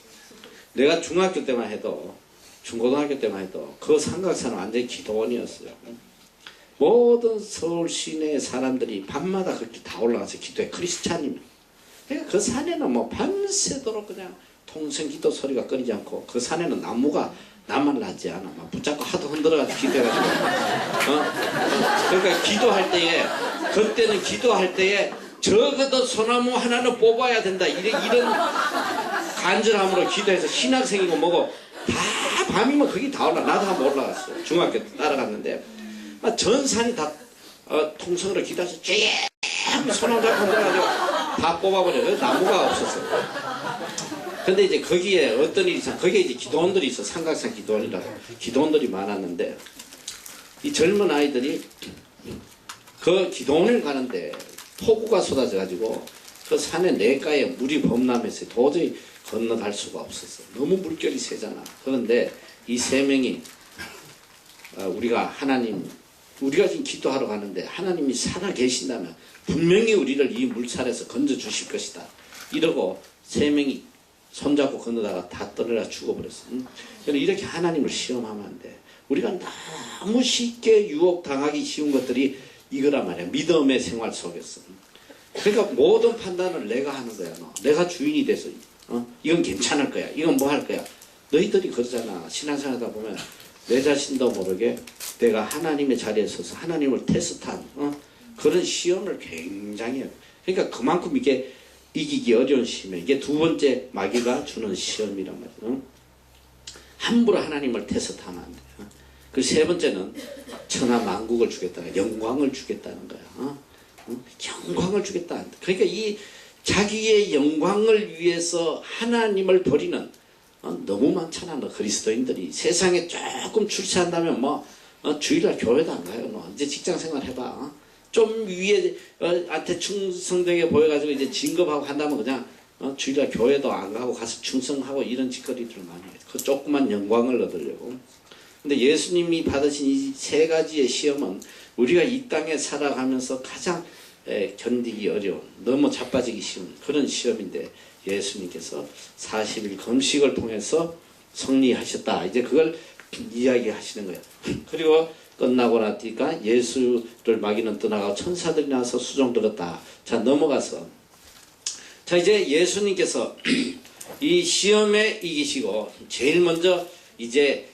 내가 중학교 때만 해도 중고등학교 때만 해도 그 삼각산은 완전히 기도원이었어요. 모든 서울 시내 사람들이 밤마다 그렇게 다 올라가서 기도해. 크리스찬이면. 그러니까 그 산에는 뭐 밤새도록 그냥 통성기도 소리가 끊이지 않고 그 산에는 나무가 나만 나지 않아. 막 붙잡고 하도 흔들어가지고 기도해가지고. 그러니까 기도할 때에 그때는 기도할 때에 적어도 소나무 하나는 뽑아야 된다. 이런 간절함으로 기도해서 신학생이고 뭐고 다 밤이면 거기 다 올라. 나도 한번 올라갔어. 중학교 때 따라갔는데 전 산이 다 통성으로 기도해서 쭉 소나무 잡고 흔들어가지고 다 뽑아버려. 그래서 나무가 없었어. 근데 이제 거기에 어떤 일이 있어. 거기에 이제 기도원들이 있어. 삼각산 기도원이라고. 기도원들이 많았는데 이 젊은 아이들이 그 기도원을 가는데 폭우가 쏟아져가지고 그 산의 내가에 물이 범람했어요. 도저히 건너갈 수가 없었어. 너무 물결이 세잖아. 그런데 이 세 명이 우리가 지금 기도하러 가는데 하나님이 살아 계신다면 분명히 우리를 이 물살에서 건져 주실 것이다. 이러고 세 명이 손잡고 건너다가 다 떨어져 죽어버렸어. 이렇게 하나님을 시험하면 안 돼. 우리가 너무 쉽게 유혹당하기 쉬운 것들이 이거란 말이야. 믿음의 생활 속에서. 그러니까 모든 판단을 내가 하는 거야. 내가 주인이 돼서 이건 괜찮을 거야. 이건 뭐 할 거야. 너희들이 그러잖아. 신앙생활하다 보면 내 자신도 모르게 내가 하나님의 자리에 서서 하나님을 테스트한 그런 시험을 굉장히 해요. 그러니까 그만큼 이게 이기기 어려운 시험이에요. 이게 두 번째 마귀가 주는 시험이란 말이에요. 함부로 하나님을 테스트하면 안 돼요. 그 세 번째는 천하 만국을 주겠다. 영광을 주겠다는 거야. 영광을 주겠다. 그러니까 이 자기의 영광을 위해서 하나님을 버리는 너무 많잖아. 그리스도인들이 세상에 조금 출세한다면 주일날 교회도 안 가요. 이제 직장생활 해봐. 좀 위에 한테 충성되게 보여가지고 이제 진급하고 한다면 그냥 주일날 교회도 안 가고 가서 충성하고 이런 짓거리들을 많이 해요. 그 조그만 영광을 얻으려고. 근데 예수님이 받으신 이 세 가지의 시험은 우리가 이 땅에 살아가면서 가장 견디기 어려운, 너무 자빠지기 쉬운 그런 시험인데 예수님께서 40일 금식을 통해서 승리하셨다. 이제 그걸 이야기하시는 거예요. 그리고 끝나고 나니까 예수를 마귀는 떠나가고 천사들이 나와서 수종 들었다. 자, 넘어가서 자, 이제 예수님께서 이 시험에 이기시고 제일 먼저 이제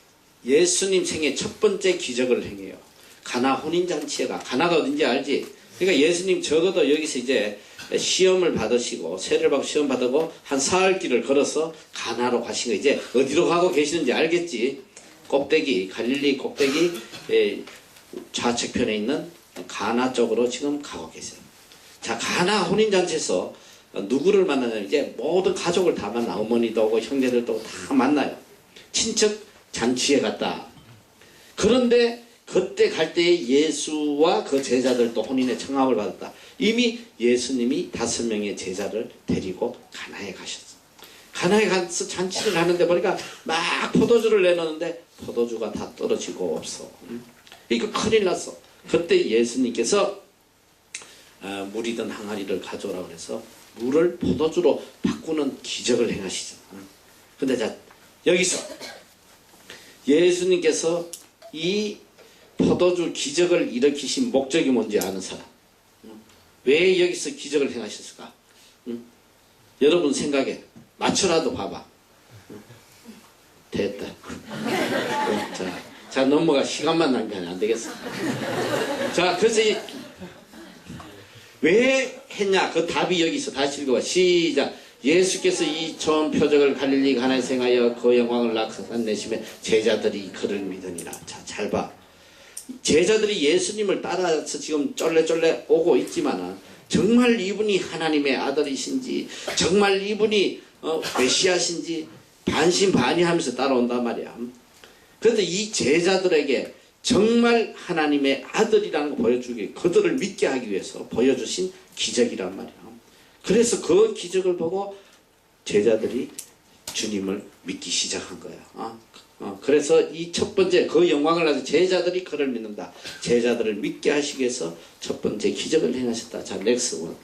예수님 생애 첫 번째 기적을 행해요. 가나 혼인잔치에가, 가나가 어딘지 알지? 그러니까 예수님 적어도 여기서 이제 시험을 받으시고 세례를 받고 시험 받고 한 사흘 길을 걸어서 가나로 가신 거. 이제 어디로 가고 계시는지 알겠지? 꼭대기, 갈릴리 꼭대기 좌측편에 있는 가나 쪽으로 지금 가고 계세요. 자, 가나 혼인잔치에서 누구를 만나냐면 이제 모든 가족을 다 만나. 어머니도 오고 형제들도 오고 다 만나요. 친척 잔치에 갔다. 그런데 그때 갈 때 예수와 그 제자들도 혼인의 청함을 받았다. 이미 예수님이 5명의 제자를 데리고 가나에 가셨어. 가나에 가서 잔치를 하는데 보니까 막 포도주를 내놓는데 포도주가 다 떨어지고 없어. 이거 큰일 났어. 그때 예수님께서 물이든 항아리를 가져오라고 해서 물을 포도주로 바꾸는 기적을 행하시죠. 근데 자, 여기서 예수님께서 이 포도주 기적을 일으키신 목적이 뭔지 아는 사람? 왜 여기서 기적을 행하셨을까? 여러분 생각에 맞춰라도 봐봐. 됐다. 자, 넘어가. 시간만 낭비하면 안 되겠어. 자, 그래서 왜 했냐? 그 답이 여기 있어. 다시 읽어봐. 시작. 예수께서 이 처음 표적을 갈릴리 가나에 행하여 그 영광을 나타내시며 제자들이 그를 믿으니라. 자, 잘 봐. 제자들이 예수님을 따라서 지금 쫄래쫄래 오고 있지만 정말 이분이 하나님의 아들이신지 정말 이분이 메시아신지 반신반의하면서 따라온단 말이야. 그런데 이 제자들에게 정말 하나님의 아들이라는 거 보여주기, 그들을 믿게 하기 위해서 보여주신 기적이란 말이야. 그래서 그 기적을 보고 제자들이 주님을 믿기 시작한 거야. 그래서 이 첫 번째 그 영광을 가지고 제자들이 그를 믿는다. 제자들을 믿게 하시기 위해서 첫 번째 기적을 행하셨다. 자, 넥스 원.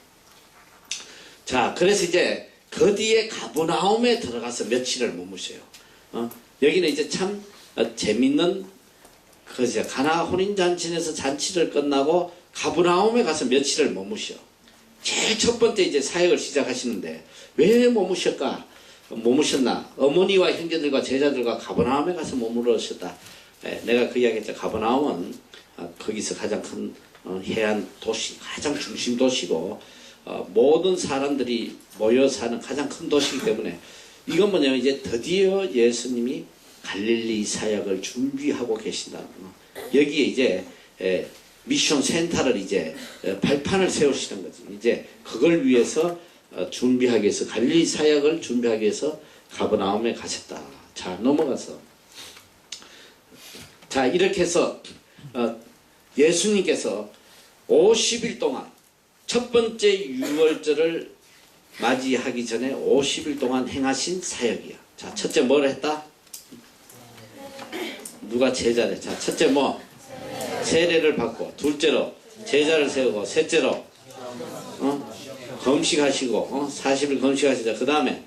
자, 그래서 이제 그 뒤에 가버나움에 들어가서 며칠을 머무셔요. 여기는 이제 참 재밌는 그죠. 가나 혼인잔치에서 잔치를 끝나고 가버나움에 가서 며칠을 머무셔. 제일 첫 번째 이제 사역을 시작하시는데 왜 머무셨나? 어머니와 형제들과 제자들과 가버나움에 가서 머무르셨다. 내가 그 이야기 했죠. 가버나움은 거기서 가장 큰 해안 도시, 가장 중심 도시고 모든 사람들이 모여 사는 가장 큰 도시이기 때문에 이건 뭐냐면 이제 드디어 예수님이 갈릴리 사역을 준비하고 계신다는 거. 여기에 이제 미션 센터를 이제 발판을 세우시는 거지. 이제 그걸 위해서 준비하기 위해서 갈릴리 사역을 준비하기 위해서 가버나움에 가셨다. 자, 넘어가서 자, 이렇게 해서 예수님께서 50일 동안 첫 번째 유월절을 맞이하기 전에 50일 동안 행하신 사역이야. 자, 첫째 뭘 했다? 누가 제자래? 자, 첫째 뭐? 세례를 받고, 둘째로 제자를 세우고, 셋째로 금식하시고 40일 금식하시자. 그 다음에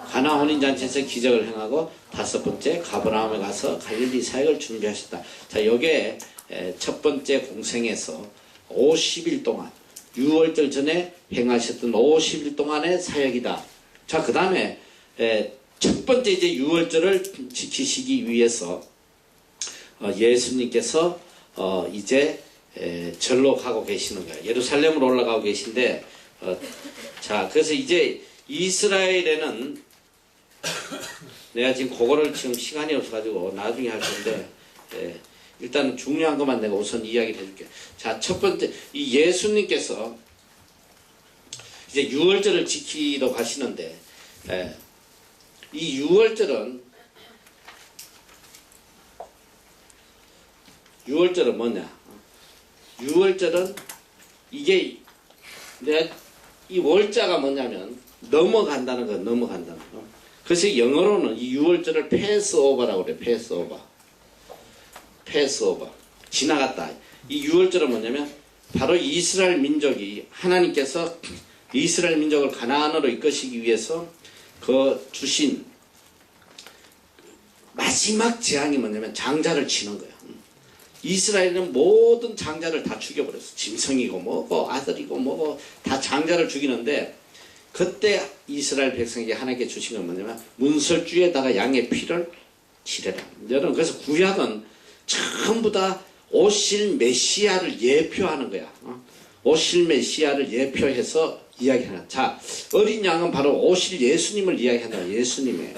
가나 혼인잔치에서 기적을 행하고, 다섯 번째 가버나움에 가서 갈릴리 사역을 준비하셨다. 자, 요게 첫 번째 공생에서 50일 동안 6월절 전에 행하셨던 50일 동안의 사역이다. 자, 그 다음에 첫 번째 이제 6월절을 지키시기 위해서 예수님께서 이제 절로 가고 계시는 거예요. 예루살렘으로 올라가고 계신데, 자, 그래서 이제 이스라엘에는 내가 지금 그거를 지금 시간이 없어가지고 나중에 할 건데, 일단은 중요한 것만 내가 우선 이야기를 해줄게. 자, 첫 번째, 이 예수님께서 이제 6월절을 지키러 가시는데, 이 6월절은 뭐냐? 6월절은 이게 내가 이 월자가 뭐냐면 넘어간다는 거, 넘어간다는 거. 그래서 영어로는 이 6월절을 패스오버라고 그래. 패스오버. 지나갔다. 이 6월절은 뭐냐면 바로 이스라엘 민족이 하나님께서 이스라엘 민족을 가나안으로 이끄시기 위해서 그 주신 마지막 재앙이 뭐냐면 장자를 치는 거야. 이스라엘은 모든 장자를 다 죽여버렸어. 짐승이고 뭐고 아들이고 뭐고 다 장자를 죽이는데, 그때 이스라엘 백성에게 하나님께 주신 건 뭐냐면 문설주에다가 양의 피를 칠해라. 여러분, 그래서 구약은 전부 다 오실 메시아를 예표하는 거야. 오실 메시아를 예표해서 이야기하는. 자, 어린 양은 바로 오실 예수님을 이야기한다. 예수님의.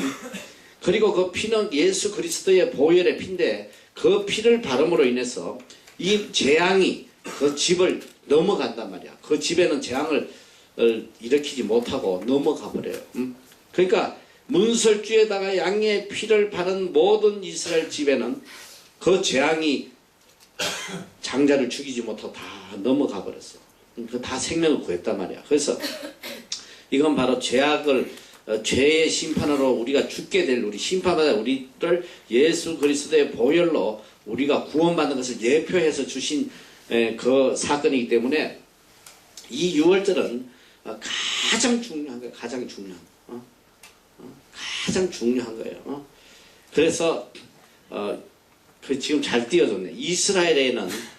그리고 그 피는 예수 그리스도의 보혈의 피인데, 그 피를 바름으로 인해서 이 재앙이 그 집을 넘어간단 말이야. 그 집에는 재앙을 일으키지 못하고 넘어가 버려요. 그러니까 문설주에다가 양의 피를 바른 모든 이스라엘 집에는 그 재앙이 장자를 죽이지 못하고 다 넘어가 버렸어. 그 다 생명을 구했단 말이야. 그래서 이건 바로 죄의 심판으로 우리가 죽게 될, 우리 심판받아 우리를 예수 그리스도의 보혈로 우리가 구원받는 것을 예표해서 주신 그 사건이기 때문에 이 6월절은 가장 중요한 거예요. 가장 중요한 거예요. 그래서 그 지금 잘 띄워줬네. 이스라엘에는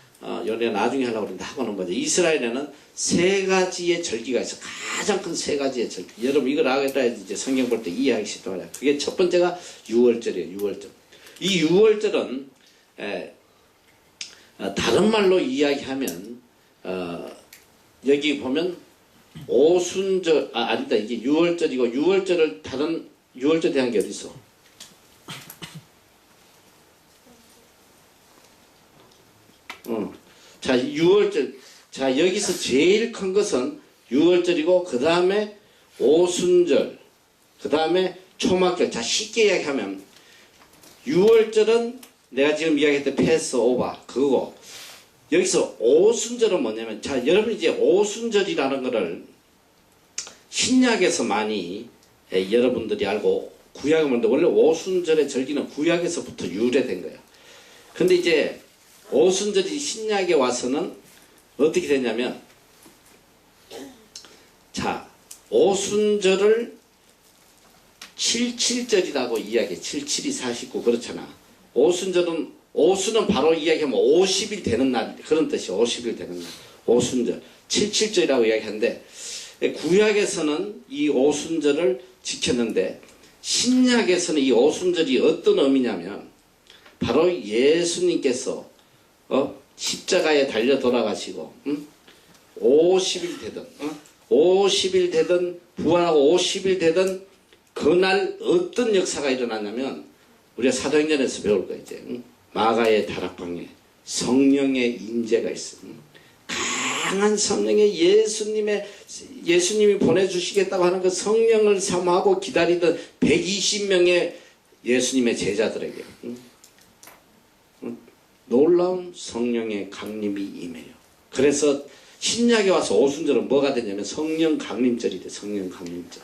연애 나중에 하려고 그러는데 하고는 뭐죠? 이스라엘에는 세 가지의 절기가 있어. 가장 큰 세 가지의 절기. 여러분 이걸 알겠다 해야지 이제 성경 볼 때 이해하기 쉽단 말이야. 그게 첫 번째가 6월절이에요. 6월절. 이 6월절은 다른 말로 이야기하면 여기 보면 오순절 아니다. 이게 6월절이고 6월절을 다른 6월절 대한 게 어디 있어? 자, 6월절. 자, 여기서 제일 큰 것은 6월절이고, 그 다음에 오순절, 그 다음에 초막절. 자, 쉽게 이야기하면 6월절은 내가 지금 이야기했던 패스오버 그거고, 여기서 오순절은 뭐냐면, 자, 여러분 이제 오순절이라는 거를 신약에서 많이 여러분들이 알고, 구약에 보는데 원래 오순절의 절기는 구약에서부터 유래된 거예요. 근데 이제 오순절이 신약에 와서는 어떻게 되냐면, 자, 오순절을 77절이라고 이야기해. 77이 49 그렇잖아. 오순은 바로 이야기하면 50일 되는 날, 그런 뜻이 50일 되는 날. 오순절. 77절이라고 이야기하는데, 구약에서는 이 오순절을 지켰는데, 신약에서는 이 오순절이 어떤 의미냐면, 바로 예수님께서 십자가에 달려 돌아가시고 50일 되든 50일 되든 부활하고 50일 되든 그날 어떤 역사가 일어났냐면, 우리가 사도행전에서 배울 거 이제 마가의 다락방에 성령의 임재가 있습니다. 강한 성령의 예수님이 보내주시겠다고 하는 그 성령을 사모하고 기다리던 120명의 예수님의 제자들에게 놀라운 성령의 강림이 임해요. 그래서 신약에 와서 오순절은 뭐가 되냐면 성령 강림절이 돼. 성령 강림절.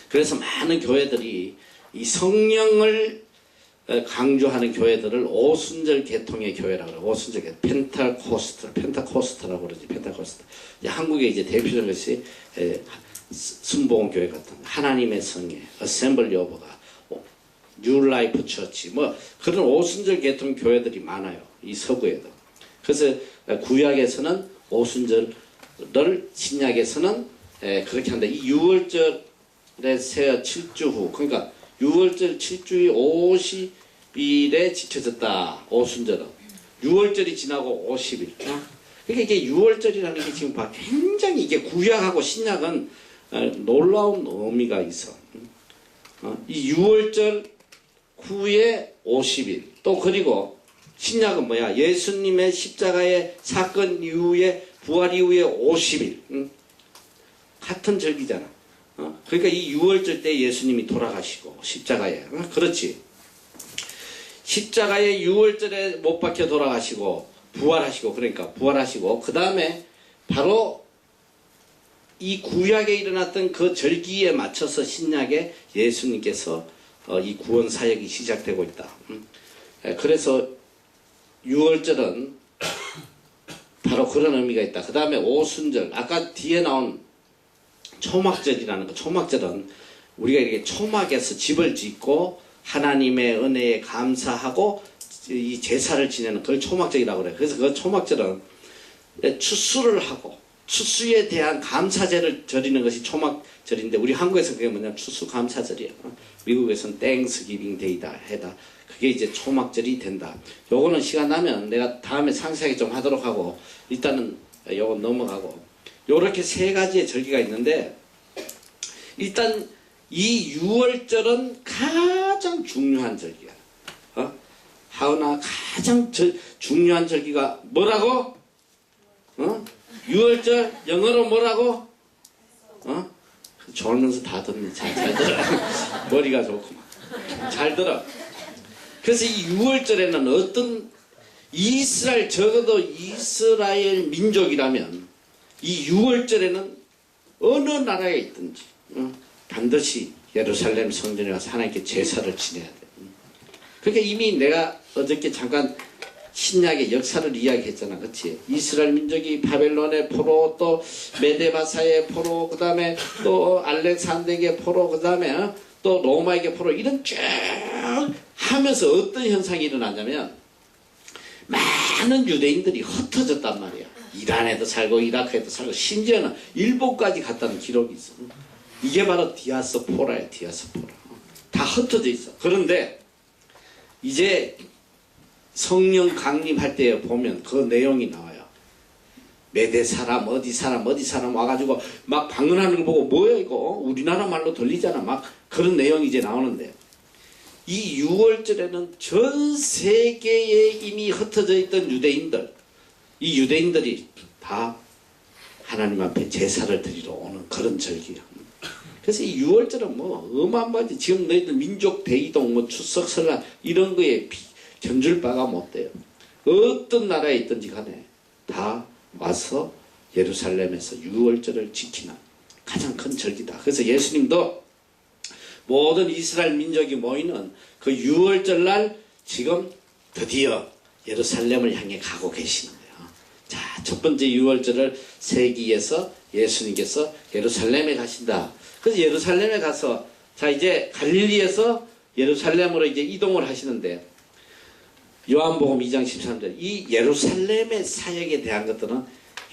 그래서 많은 교회들이 이 성령을 강조하는 교회들을 오순절 계통의 교회라고 그래요. 오순절 계통. 펜타코스트라고 그러지. 펜타코스트. 한국에 이제 대표적인 것이 순복음 교회 같은 하나님의 성회, 어셈블리 오브 갓, 뉴 라이프 처치, 뭐 그런 오순절 계통 교회들이 많아요. 이 서구에도. 그래서 구약에서는 오순절을, 신약에서는 그렇게 한다. 이 6월절에 새 7주 후, 그러니까 6월절 7주의 50일에 지켜졌다. 오순절은 6월절이 지나고 50일. 그러니까 이게 6월절이라는 게 지금 봐, 굉장히 이게 구약하고 신약은 놀라운 의미가 있어. 이 6월절 후에 50일. 또 그리고 신약은 뭐야? 예수님의 십자가의 사건 이후에, 부활 이후에 50일. 같은 절기잖아. 그러니까 이 6월절 때 예수님이 돌아가시고 십자가에. 그렇지. 십자가에 6월절에 못 박혀 돌아가시고 부활하시고, 그러니까 부활하시고, 그 다음에 바로 이 구약에 일어났던 그 절기에 맞춰서 신약에 예수님께서 이 구원 사역이 시작되고 있다. 그래서 6월절은 바로 그런 의미가 있다. 그 다음에 오순절, 아까 뒤에 나온 초막절이라는 거. 초막절은 우리가 이렇게 초막에서 집을 짓고 하나님의 은혜에 감사하고 이 제사를 지내는 그걸 초막절이라고 그래요. 그래서 그 초막절은 추수를 하고 추수에 대한 감사제를 드리는 것이 초막절인데, 우리 한국에서 그게 뭐냐, 추수감사절이에요. 미국에서는 땡스기빙 데이다 해다. 그게 이제 초막절이 된다. 요거는 시간 나면 내가 다음에 상세하게 좀 하도록 하고, 일단은 요거 넘어가고, 요렇게 세 가지의 절기가 있는데, 일단 이 6월절은 가장 중요한 절기야. 하은아, 가장 중요한 절기가 뭐라고? 6월절 영어로 뭐라고? 졸면서 다 듣네. 잘 들어. 머리가 좋구만. 잘 들어. 그래서 이 6월절에는 어떤 이스라엘, 적어도 이스라엘 민족이라면 이 6월절에는 어느 나라에 있든지 반드시 예루살렘 성전에 가서 하나님께 제사를 지내야 돼. 그러니까 이미 내가 어저께 잠깐 신약의 역사를 이야기했잖아. 그치? 이스라엘 민족이 바벨론의 포로, 또 메데바사의 포로, 그 다음에 또 알렉산더에게 포로, 그 다음에 또 로마에게 포로, 이런 쭉 하면서 어떤 현상이 일어나냐면 많은 유대인들이 흩어졌단 말이야. 이란에도 살고 이라크에도 살고 심지어는 일본까지 갔다는 기록이 있어. 이게 바로 디아스포라야. 디아스포라. 다 흩어져 있어. 그런데 이제 성령 강림할 때 보면 그 내용이 나와요. 메대 사람, 어디 사람, 어디 사람 와가지고 막 방문하는 거 보고 뭐야 이거? 우리나라 말로 들리잖아. 막 그런 내용이 이제 나오는데, 이 6월절에는 전 세계에 이미 흩어져 있던 유대인들, 이 유대인들이 다 하나님 앞에 제사를 드리러 오는 그런 절기야. 그래서 이 6월절은 뭐 어마어마하지. 지금 너희들 민족 대이동, 뭐 추석, 설날 이런 거에 견줄 바가 못 돼요. 어떤 나라에 있든지 간에 다 와서 예루살렘에서 6월절을 지키는 가장 큰 절기다. 그래서 예수님도 모든 이스라엘 민족이 모이는 그 6월절 날 지금 드디어 예루살렘을 향해 가고 계시는 거예요. 자, 첫 번째 6월절을 세기에서 예수님께서 예루살렘에 가신다. 그래서 예루살렘에 가서, 자, 이제 갈릴리에서 예루살렘으로 이제 이동을 하시는데, 요한복음 2장 13절, 이 예루살렘의 사역에 대한 것들은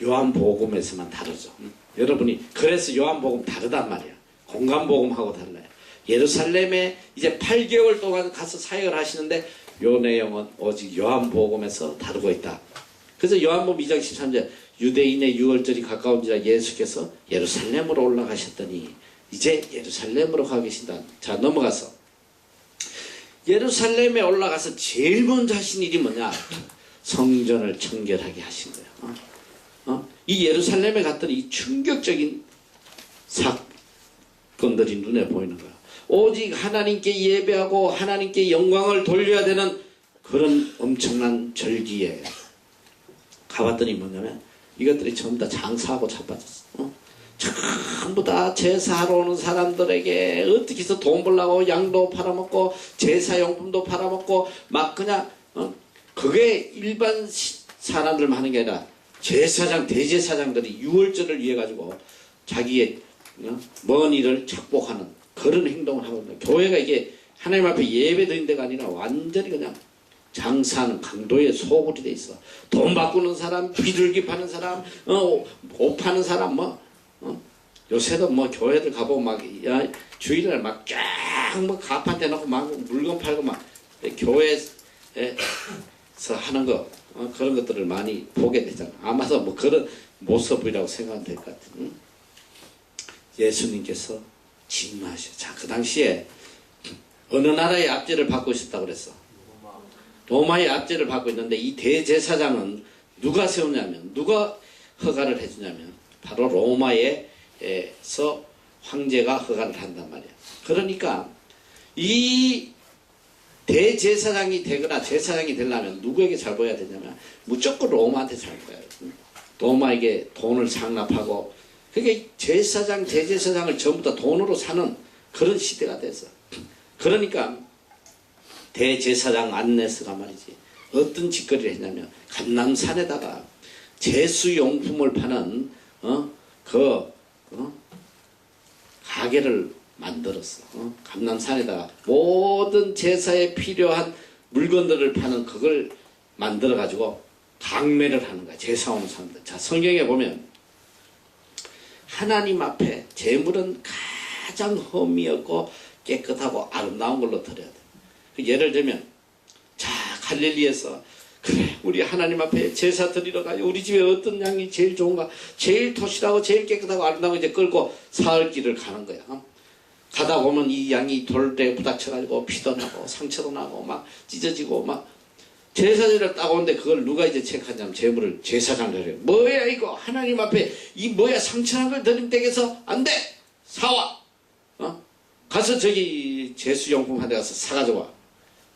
요한복음에서만 다르죠. 여러분이 그래서 요한복음 다르단 말이야. 공간복음하고 달라요. 예루살렘에 이제 8개월 동안 가서 사역을 하시는데 요 내용은 오직 요한복음에서 다루고 있다. 그래서 요한복음 2장 13절, 유대인의 6월절이 가까운지라 예수께서 예루살렘으로 올라가셨더니 이제 예루살렘으로 가 계신다. 자, 넘어가서 예루살렘에 올라가서 제일 먼저 하신 일이 뭐냐? 성전을 청결하게 하신 거예요. 이 예루살렘에 갔더니 이 충격적인 사건들이 눈에 보이는 거야. 오직 하나님께 예배하고 하나님께 영광을 돌려야 되는 그런 엄청난 절기에 가봤더니 뭐냐면 이것들이 전부 다 장사하고 자빠졌어. 전부 다 제사하러 오는 사람들에게 어떻게 해서 돈 벌라고 양도 팔아먹고 제사용품도 팔아먹고 막 그냥 그게 일반 사람들만 하는 게 아니라 제사장 대제사장들이 유월절을 위해 가지고 자기의 먼 일을 착복하는 그런 행동을 하고 있는 교회가 이게 하나님 앞에 예배 드린 데가 아니라 완전히 그냥 장사하는 강도의 소굴이 돼 있어. 돈 바꾸는 사람, 비둘기 파는 사람, 옷 파는 사람 요새도 교회들 가보면 막, 주일날 막 쫙 가판 대놓고 막 물건 팔고 막 교회에서 하는 거, 그런 것들을 많이 보게 되잖아. 아마도 그런 모습이라고 생각하면 될 것 같아. 예수님께서 진노하셔. 자, 그 당시에 어느 나라의 압제를 받고 있었다고 그랬어? 로마의 압제를 받고 있는데 이 대제사장은 누가 세우냐면, 누가 허가를 해주냐면 바로 로마에서 황제가 허가를 한단 말이야. 그러니까 이 대제사장이 되거나 제사장이 되려면 누구에게 잘 보여야 되냐면 무조건 로마한테 잘 보여야 돼. 로마에게 돈을 상납하고, 그게 제사장, 대제사장을 전부 다 돈으로 사는 그런 시대가 됐어. 그러니까 대제사장 안네스가 말이지 어떤 짓거리를 했냐면 감람산에다가 제수용품을 파는 가게를 만들었어. 감람산에다가 모든 제사에 필요한 물건들을 파는 그걸 만들어 가지고 강매를 하는 거야. 제사 오는 사람들. 자, 성경에 보면 하나님 앞에 제물은 가장 흠이 없고 깨끗하고 아름다운 걸로 드려야 돼. 예를 들면, 자, 갈릴리에서 그래, 우리 하나님 앞에 제사 드리러 가요. 우리 집에 어떤 양이 제일 좋은가? 제일 토실하고 제일 깨끗하고 아름다운 거 이제 끌고 사흘길을 가는 거야. 가다 보면 이 양이 돌에 부닥쳐가지고 피도 나고 상처도 나고 막 찢어지고 막 제사지를 따고 오는데 그걸 누가 이제 체크하냐면 제물을 제사장을 해요. 뭐야 이거 하나님 앞에 이 뭐야 상처난 걸 드림 댁에서 안 돼! 사와! 가서 저기 제수용품 한 대 가서 사가지고 와.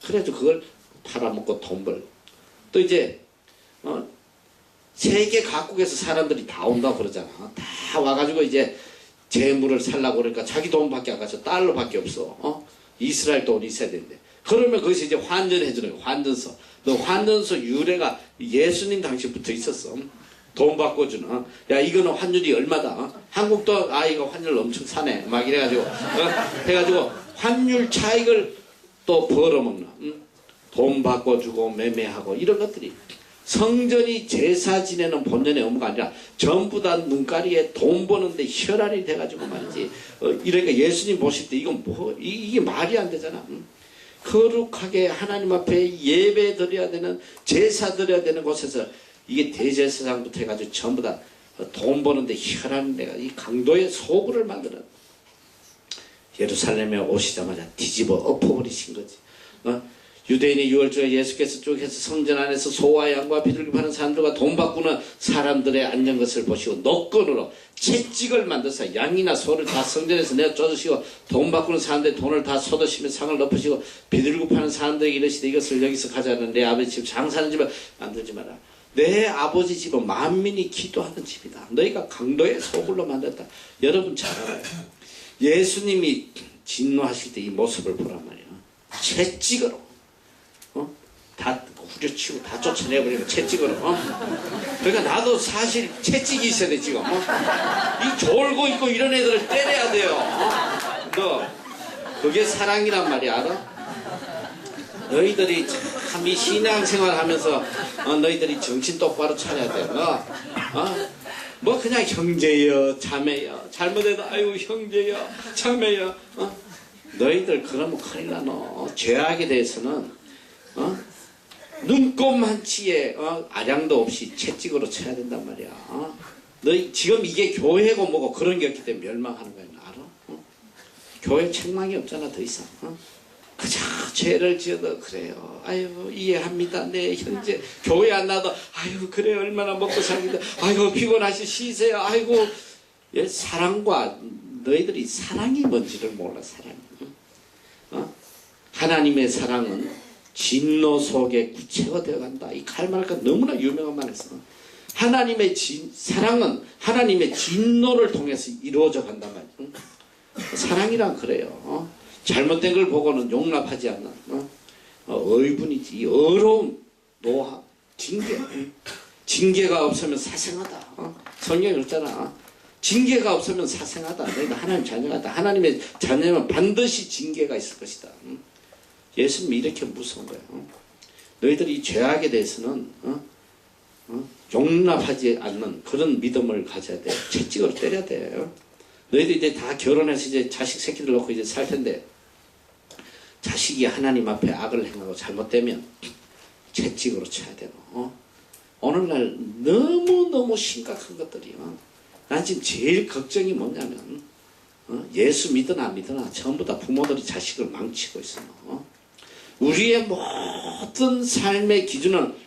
그래도 그걸 팔아먹고 돈 벌고. 또 이제 세계 각국에서 사람들이 다 온다고 그러잖아. 다 와가지고 이제 재물을 살라고 그러니까 자기 돈밖에 안 가서 달러밖에 없어. 이스라엘 돈이 있어야 되는데. 그러면 거기서 이제 환전해 주는 거야. 환전서. 너 환전서 유래가 예수님 당시부터 있었어. 돈 바꿔주는. 야, 이거는 환율이 얼마다. 한국도 이거 환율 엄청 사네. 막 이래가지고 해가지고 환율 차익을 또 벌어먹는. 돈 바꿔주고 매매하고 이런 것들이 성전이 제사 지내는 본연의 업무가 아니라 전부 다 눈가리에 돈 버는데 혈안이 돼가지고 말이지. 이러니까 예수님 보실 때 이건 이게 말이 안 되잖아. 거룩하게 하나님 앞에 예배 드려야 되는, 제사 드려야 되는 곳에서 이게 대제사장부터 해가지고 전부 다 돈 버는데 혈안이 돼가 이 강도의 소굴을 만드는, 예루살렘에 오시자마자 뒤집어 엎어버리신 거지. 유대인의 유월절에 예수께서 쪽에서 성전 안에서 소와 양과 비둘기 파는 사람들과 돈 바꾸는 사람들의 앉는 것을 보시고 노건으로 채찍을 만드사 양이나 소를 다 성전에서 내어 쫓으시고 돈 바꾸는 사람들의 돈을 다 쏟으시며 상을 엎으시고 비둘기 파는 사람들에게 이르시되 이것을 여기서 가져가는 내 아버지 집 장사하는 집을 만들지 마라. 내 아버지 집은 만민이 기도하는 집이다. 너희가 강도의 소굴로 만들었다. 여러분 잘 알아요. 예수님이 진노하실 때 이 모습을 보란 말이야. 채찍으로 다 후려치고 다 쫓아내버리고 채찍으로. 그러니까 나도 사실 채찍이 있어야 돼 지금. 이 졸고 있고 이런 애들을 때려야 돼요. 너 그게 사랑이란 말이야, 알아? 너희들이 참 이 신앙생활 하면서 너희들이 정신 똑바로 차려야 돼. 뭐 그냥 형제여 자매여 잘못해도 아유 형제여 자매여. 너희들 그러면 큰일 나. 너 죄악에 대해서는 눈꼽만치에 아량도 없이 채찍으로 쳐야 된단 말이야. 너희 지금 이게 교회고 뭐고 그런 게 없기 때문에 멸망하는 거야. 알아? 교회 책망이 없잖아 더 이상. 그저 죄를 지어도 그래요. 아유 이해합니다. 네 형제 교회 안 나도 아유 그래 얼마나 먹고 살긴데 아이고 피곤하시 쉬세요. 아이고 예, 사랑과 너희들이 사랑이 뭔지를 몰라. 사랑이. 하나님의 사랑은 진노 속에 구체화되어 간다. 이 칼마르카 너무나 유명한 말이었어. 하나님의 사랑은 하나님의 진노를 통해서 이루어져 간단 말이에요. 사랑이란 그래요. 잘못된 걸 보고는 용납하지 않는 의분이지. 어려움, 노하, 징계. 징계가 없으면 사생하다. 성경에 그랬잖아. 징계가 없으면 사생하다. 너희가 하나님 자녀다. 하나님의 자녀는 반드시 징계가 있을 것이다. 예수님이 이렇게 무서운 거예요. 너희들이 죄악에 대해서는 용납하지 않는 그런 믿음을 가져야 돼. 채찍으로 때려야 돼. 너희들 이제 다 결혼해서 이제 자식 새끼들 놓고 이제 살 텐데 자식이 하나님 앞에 악을 행하고 잘못되면 채찍으로 쳐야 되고 오늘날 너무너무 심각한 것들이 난 지금 제일 걱정이 뭐냐면 예수 믿으나 안 믿으나 전부 다 부모들이 자식을 망치고 있어. 우리의 모든 삶의 기준은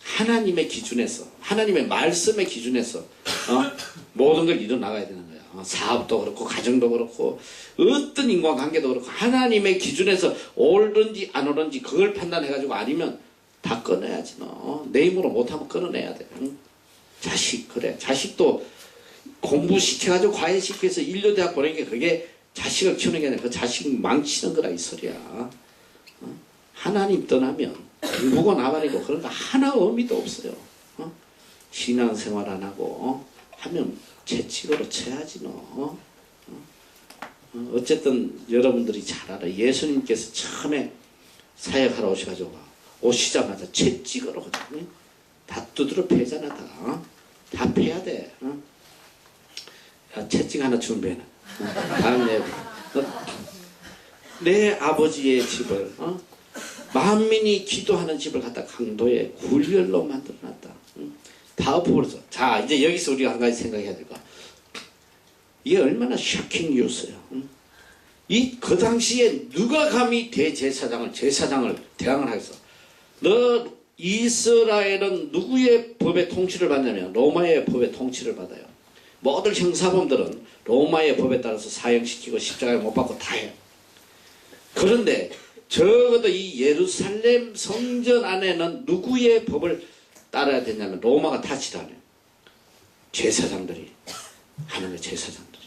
하나님의 기준에서 하나님의 말씀의 기준에서 모든 걸 이뤄나가야 되는 거야. 사업도 그렇고 가정도 그렇고 어떤 인간관계도 그렇고 하나님의 기준에서 옳은지 안 옳은지 그걸 판단해가지고 아니면 다 끊어야지. 내 힘으로 못하면 끊어내야 돼. 자식 그래. 자식도 공부시켜가지고 과외시켜서 인류대학 보내는 게 그게 자식을 키우는 게 아니라 그 자식 망치는 거라 이 소리야. 하나님 떠나면 공부고 나발이고 그런 거 하나 의미도 없어요. 신앙생활 안 하고 하면 채찍으로 쳐야지 너. 어쨌든 여러분들이 잘 알아. 예수님께서 처음에 사역하러 오셔가지고 오시자마자 채찍으로 그냥 다 두드려 패잖아. 다 패야 돼. 야, 채찍 하나 준비해놔. 다음에 내 아버지의 집을 만민이 기도하는 집을 갖다 강도의 굴열로 만들어놨다. 다 엎어버렸어. 자, 이제 여기서 우리가 한 가지 생각해야 될 거야. 이게 얼마나 쇼킹 뉴스예요. 그 당시에 누가 감히 제사장을 대항을 하겠어. 너 이스라엘은 누구의 법의 통치를 받냐면 로마의 법의 통치를 받아요. 모든 형사범들은 로마의 법에 따라서 사형시키고 십자가에 못 박고 다 해요. 그런데 적어도 이 예루살렘 성전 안에는 누구의 법을 따라야 되냐면 로마가 타치를 안 해요. 제사장들이 하는 거예요. 제사장들이.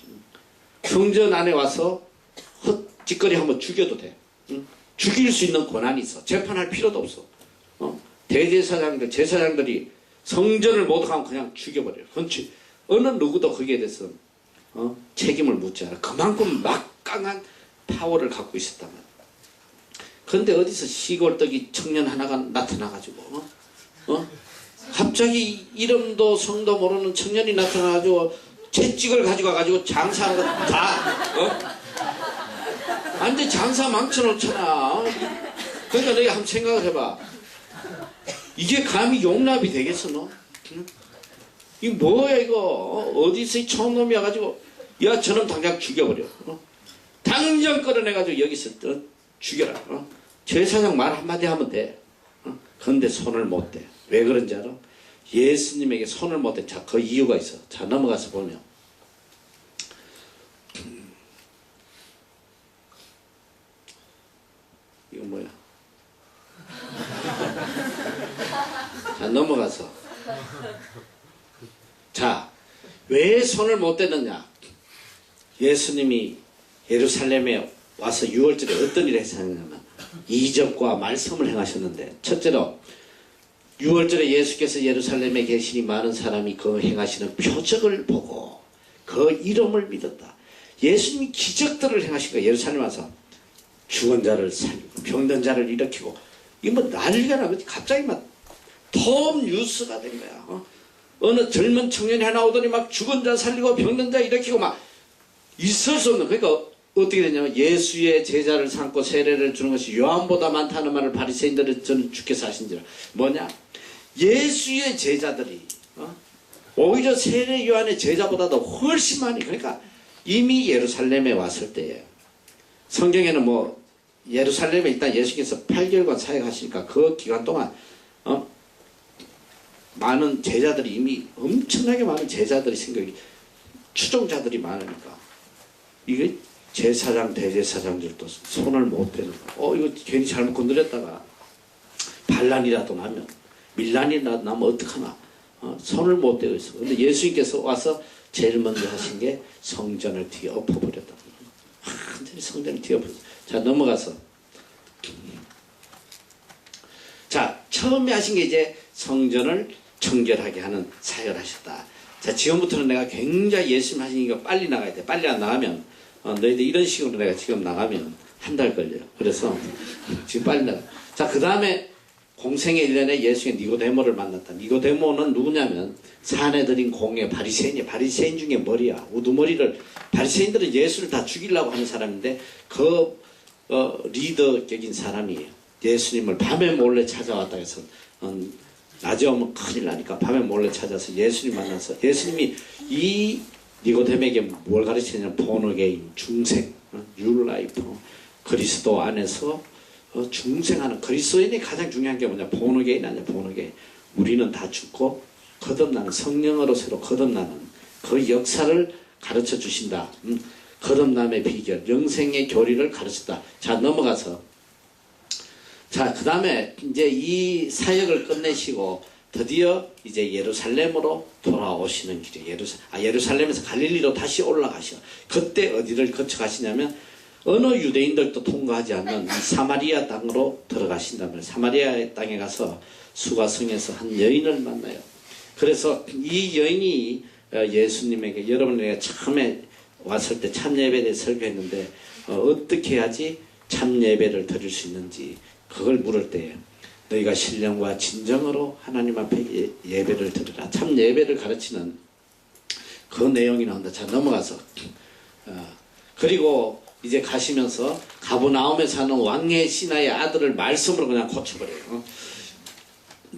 성전 안에 와서 헛짓거리 한번 죽여도 돼. 죽일 수 있는 권한이 있어. 재판할 필요도 없어. 대제사장들, 제사장들이 성전을 모독하면 그냥 죽여버려요. 어느 누구도 거기에 대해서 책임을 묻지 않아. 그만큼 막강한 파워를 갖고 있었단 말이야. 그런데 어디서 시골떡이 청년 하나가 나타나가지고 갑자기 이름도 성도 모르는 청년이 나타나가지고 채찍을 가지고 장사하는 거 다 완전 장사 망쳐놓잖아. 그러니까 너희 한번 생각을 해봐. 이게 감히 용납이 되겠어 너? 이거 뭐야 이거? 어디서 처음 놈이 와가지고 야 저놈 당장 죽여버려. 당장 끌어내가지고 여기서 죽여라. 제사장 말 한마디 하면 돼. 그런데 손을 못 대. 왜 그런지 알아? 예수님에게 손을 못 대. 자, 그 이유가 있어. 자, 넘어가서 보면 이거 뭐야? 자, 넘어가서 자, 왜 손을 못 대느냐? 예수님이 예루살렘에 와서 6월절에 어떤 일을 했었냐면 이적과 말씀을 행하셨는데, 첫째로 6월절에 예수께서 예루살렘에 계시니 많은 사람이 그 행하시는 표적을 보고 그 이름을 믿었다. 예수님이 기적들을 행하신 거예요. 예루살렘 와서 죽은 자를 살리고 병든 자를 일으키고, 이거 뭐 난리가 나고 갑자기 막 톱 뉴스가 된 거야. 어느 젊은 청년이 하나 오더니 막 죽은 자 살리고 병든 자 일으키고 막 있을 수 없는. 그러니까 어떻게 되냐면 예수의 제자를 삼고 세례를 주는 것이 요한보다 많다는 말을 바리새인들은 저는 주께서 하신지라. 뭐냐? 예수의 제자들이 오히려 세례 요한의 제자보다도 훨씬 많이, 그러니까 이미 예루살렘에 왔을 때에 성경에는 뭐 예루살렘에 일단 예수께서 8개월간 사역하시니까 그 기간 동안 많은 제자들이 이미 엄청나게 많은 제자들이 생각이 추종자들이 많으니까 이게 제사장 대제사장들도 손을 못 대는 거. 이거 괜히 잘못 건드렸다가 반란이라도 나면 밀란이라도 나면 어떡하나. 손을 못 대고 있어. 근데 예수님께서 와서 제일 먼저 하신 게 성전을 뒤엎어버렸다. 완전히 성전을 뒤엎어버렸어. 자, 넘어가서. 자, 처음에 하신 게 이제 성전을 청결하게 하는 사역을 하셨다. 자, 지금부터는 내가 굉장히 예수님 하신 거 빨리 나가야 돼. 빨리 안 나가면, 너희들 이런 식으로 내가 지금 나가면 한 달 걸려요. 그래서 지금 빨리 나가. 자, 그 다음에 공생의 1년에 예수의 니고데모를 만났다. 니고데모는 누구냐면 산에 들인 공의 바리새인이야. 바리새인 중에 머리야. 우두머리를, 바리새인들은 예수를 다 죽이려고 하는 사람인데 그 리더격인 사람이에요. 예수님을 밤에 몰래 찾아왔다 해서 낮에 오면 큰일 나니까 밤에 몰래 찾아서 예수님 만나서 예수님이 이 니고데모에게 뭘 가르치냐면 본어게인, 중생, 뉴라이프, 그리스도 안에서 중생하는, 그리스도인이 가장 중요한 게 뭐냐, 본어게인 아니야. 본어게인. 우리는 다 죽고 거듭나는, 성령으로 새로 거듭나는 그 역사를 가르쳐 주신다. 거듭남의 비결, 영생의 교리를 가르쳤다. 자, 넘어가서, 자, 그 다음에 이제 이 사역을 끝내시고 드디어 이제 예루살렘으로 돌아오시는 길에 예루살렘에서 갈릴리로 다시 올라가시고, 그때 어디를 거쳐 가시냐면 어느 유대인들도 통과하지 않는 이 사마리아 땅으로 들어가신다면, 사마리아 땅에 가서 수가성에서 한 여인을 만나요. 그래서 이 여인이 예수님에게, 여러분 내가 처음에 왔을 때 참예배에 대해 설교했는데 어떻게 해야지 참예배를 드릴 수 있는지 그걸 물을 때, 너희가 신령과 진정으로 하나님 앞에 예배를 드리라. 참예배를 가르치는 그 내용이 나온다. 자, 넘어가서 그리고 이제 가시면서 가버나움에 사는 왕의 신하의 아들을 말씀으로 그냥 고쳐버려요.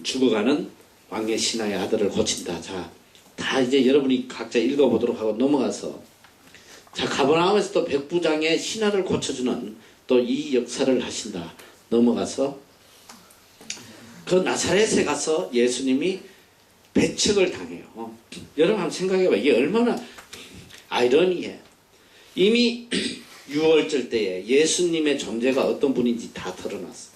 죽어가는 왕의 신하의 아들을 고친다. 자, 다 이제 여러분이 각자 읽어보도록 하고 넘어가서, 자, 가버나움에서 또 백부장의 신하를 고쳐주는 또 이 역사를 하신다. 넘어가서 그 나사렛에 가서 예수님이 배척을 당해요. 여러분 한번 생각해봐. 이게 얼마나 아이러니해. 이미 6월절 때에 예수님의 존재가 어떤 분인지 다 드러났어.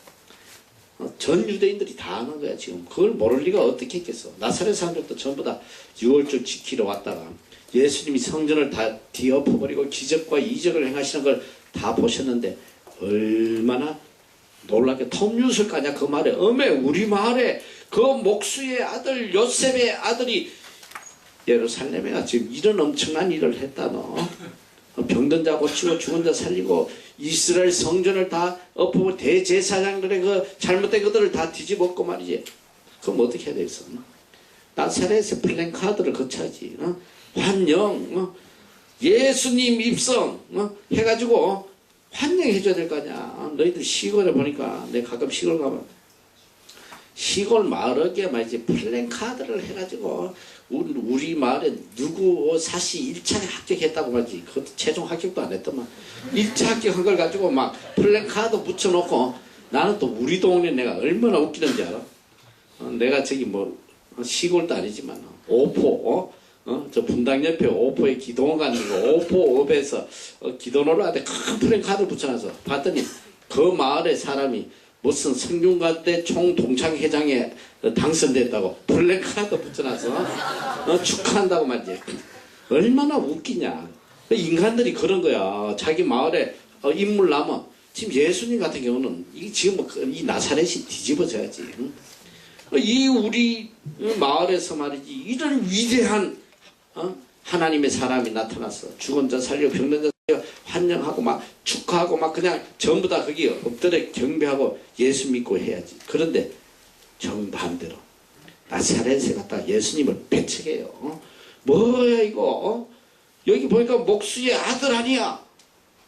전 유대인들이 다 아는 거야 지금. 그걸 모를 리가 어떻게 있겠어. 나사렛 사람들도 전부 다 6월절 지키러 왔다가 예수님이 성전을 다 뒤엎어버리고 기적과 이적을 행하시는 걸 다 보셨는데 얼마나 놀랍게 톱니웃을 까냐 그 말에. 어메, 우리 마을에 그 목수의 아들 요셉의 아들이 예루살렘에 가 지금 이런 엄청난 일을 했다. 너 병든 자 고치고 죽은 자 살리고 이스라엘 성전을 다 엎어버리고 대제사장들의 그 잘못된 것들을 다 뒤집었고 말이지. 그럼 어떻게 해야 되겠어? 나사렛에 플랜카드를 거쳐야지. 환영, 예수님 입성 해가지고 환영해줘야 될 거 아니야. 너희들 시골에 보니까, 내가 가끔 시골 가면 시골 마을에 말이지 플랜카드를 해가지고 우리 마을에 누구 사시 1차에 합격했다고 말이지. 그것도 최종 합격도 안 했더만 1차 합격한 걸 가지고 막 플랜카드 붙여놓고. 나는 또 우리 동네 내가 얼마나 웃기는지 알아? 내가 저기 뭐 시골도 아니지만 오포, 저 분당 옆에 오포에 기도원 가는 거, 오포읍에서 기도노를 하는데 큰 플랜카드 붙여놔서 봤더니 그 마을의 사람이 무슨 성균관대 총동창회장에 당선됐다고 플랜카드 붙여놔서 축하한다고 말이지. 얼마나 웃기냐. 인간들이 그런 거야. 자기 마을에 인물 나면, 지금 예수님 같은 경우는 지금 이 나사렛이 뒤집어져야지. 이 우리 마을에서 말이지 이런 위대한 하나님의 사람이 나타났어. 죽은 자 살려, 병든 자 살려, 환영하고 막 축하하고 막 그냥 전부 다 거기 엎드려 경배하고 예수 믿고 해야지. 그런데 정반대로 나사렛에 갔다 예수님을 배척해요. 뭐야 이거? 여기 보니까 목수의 아들 아니야.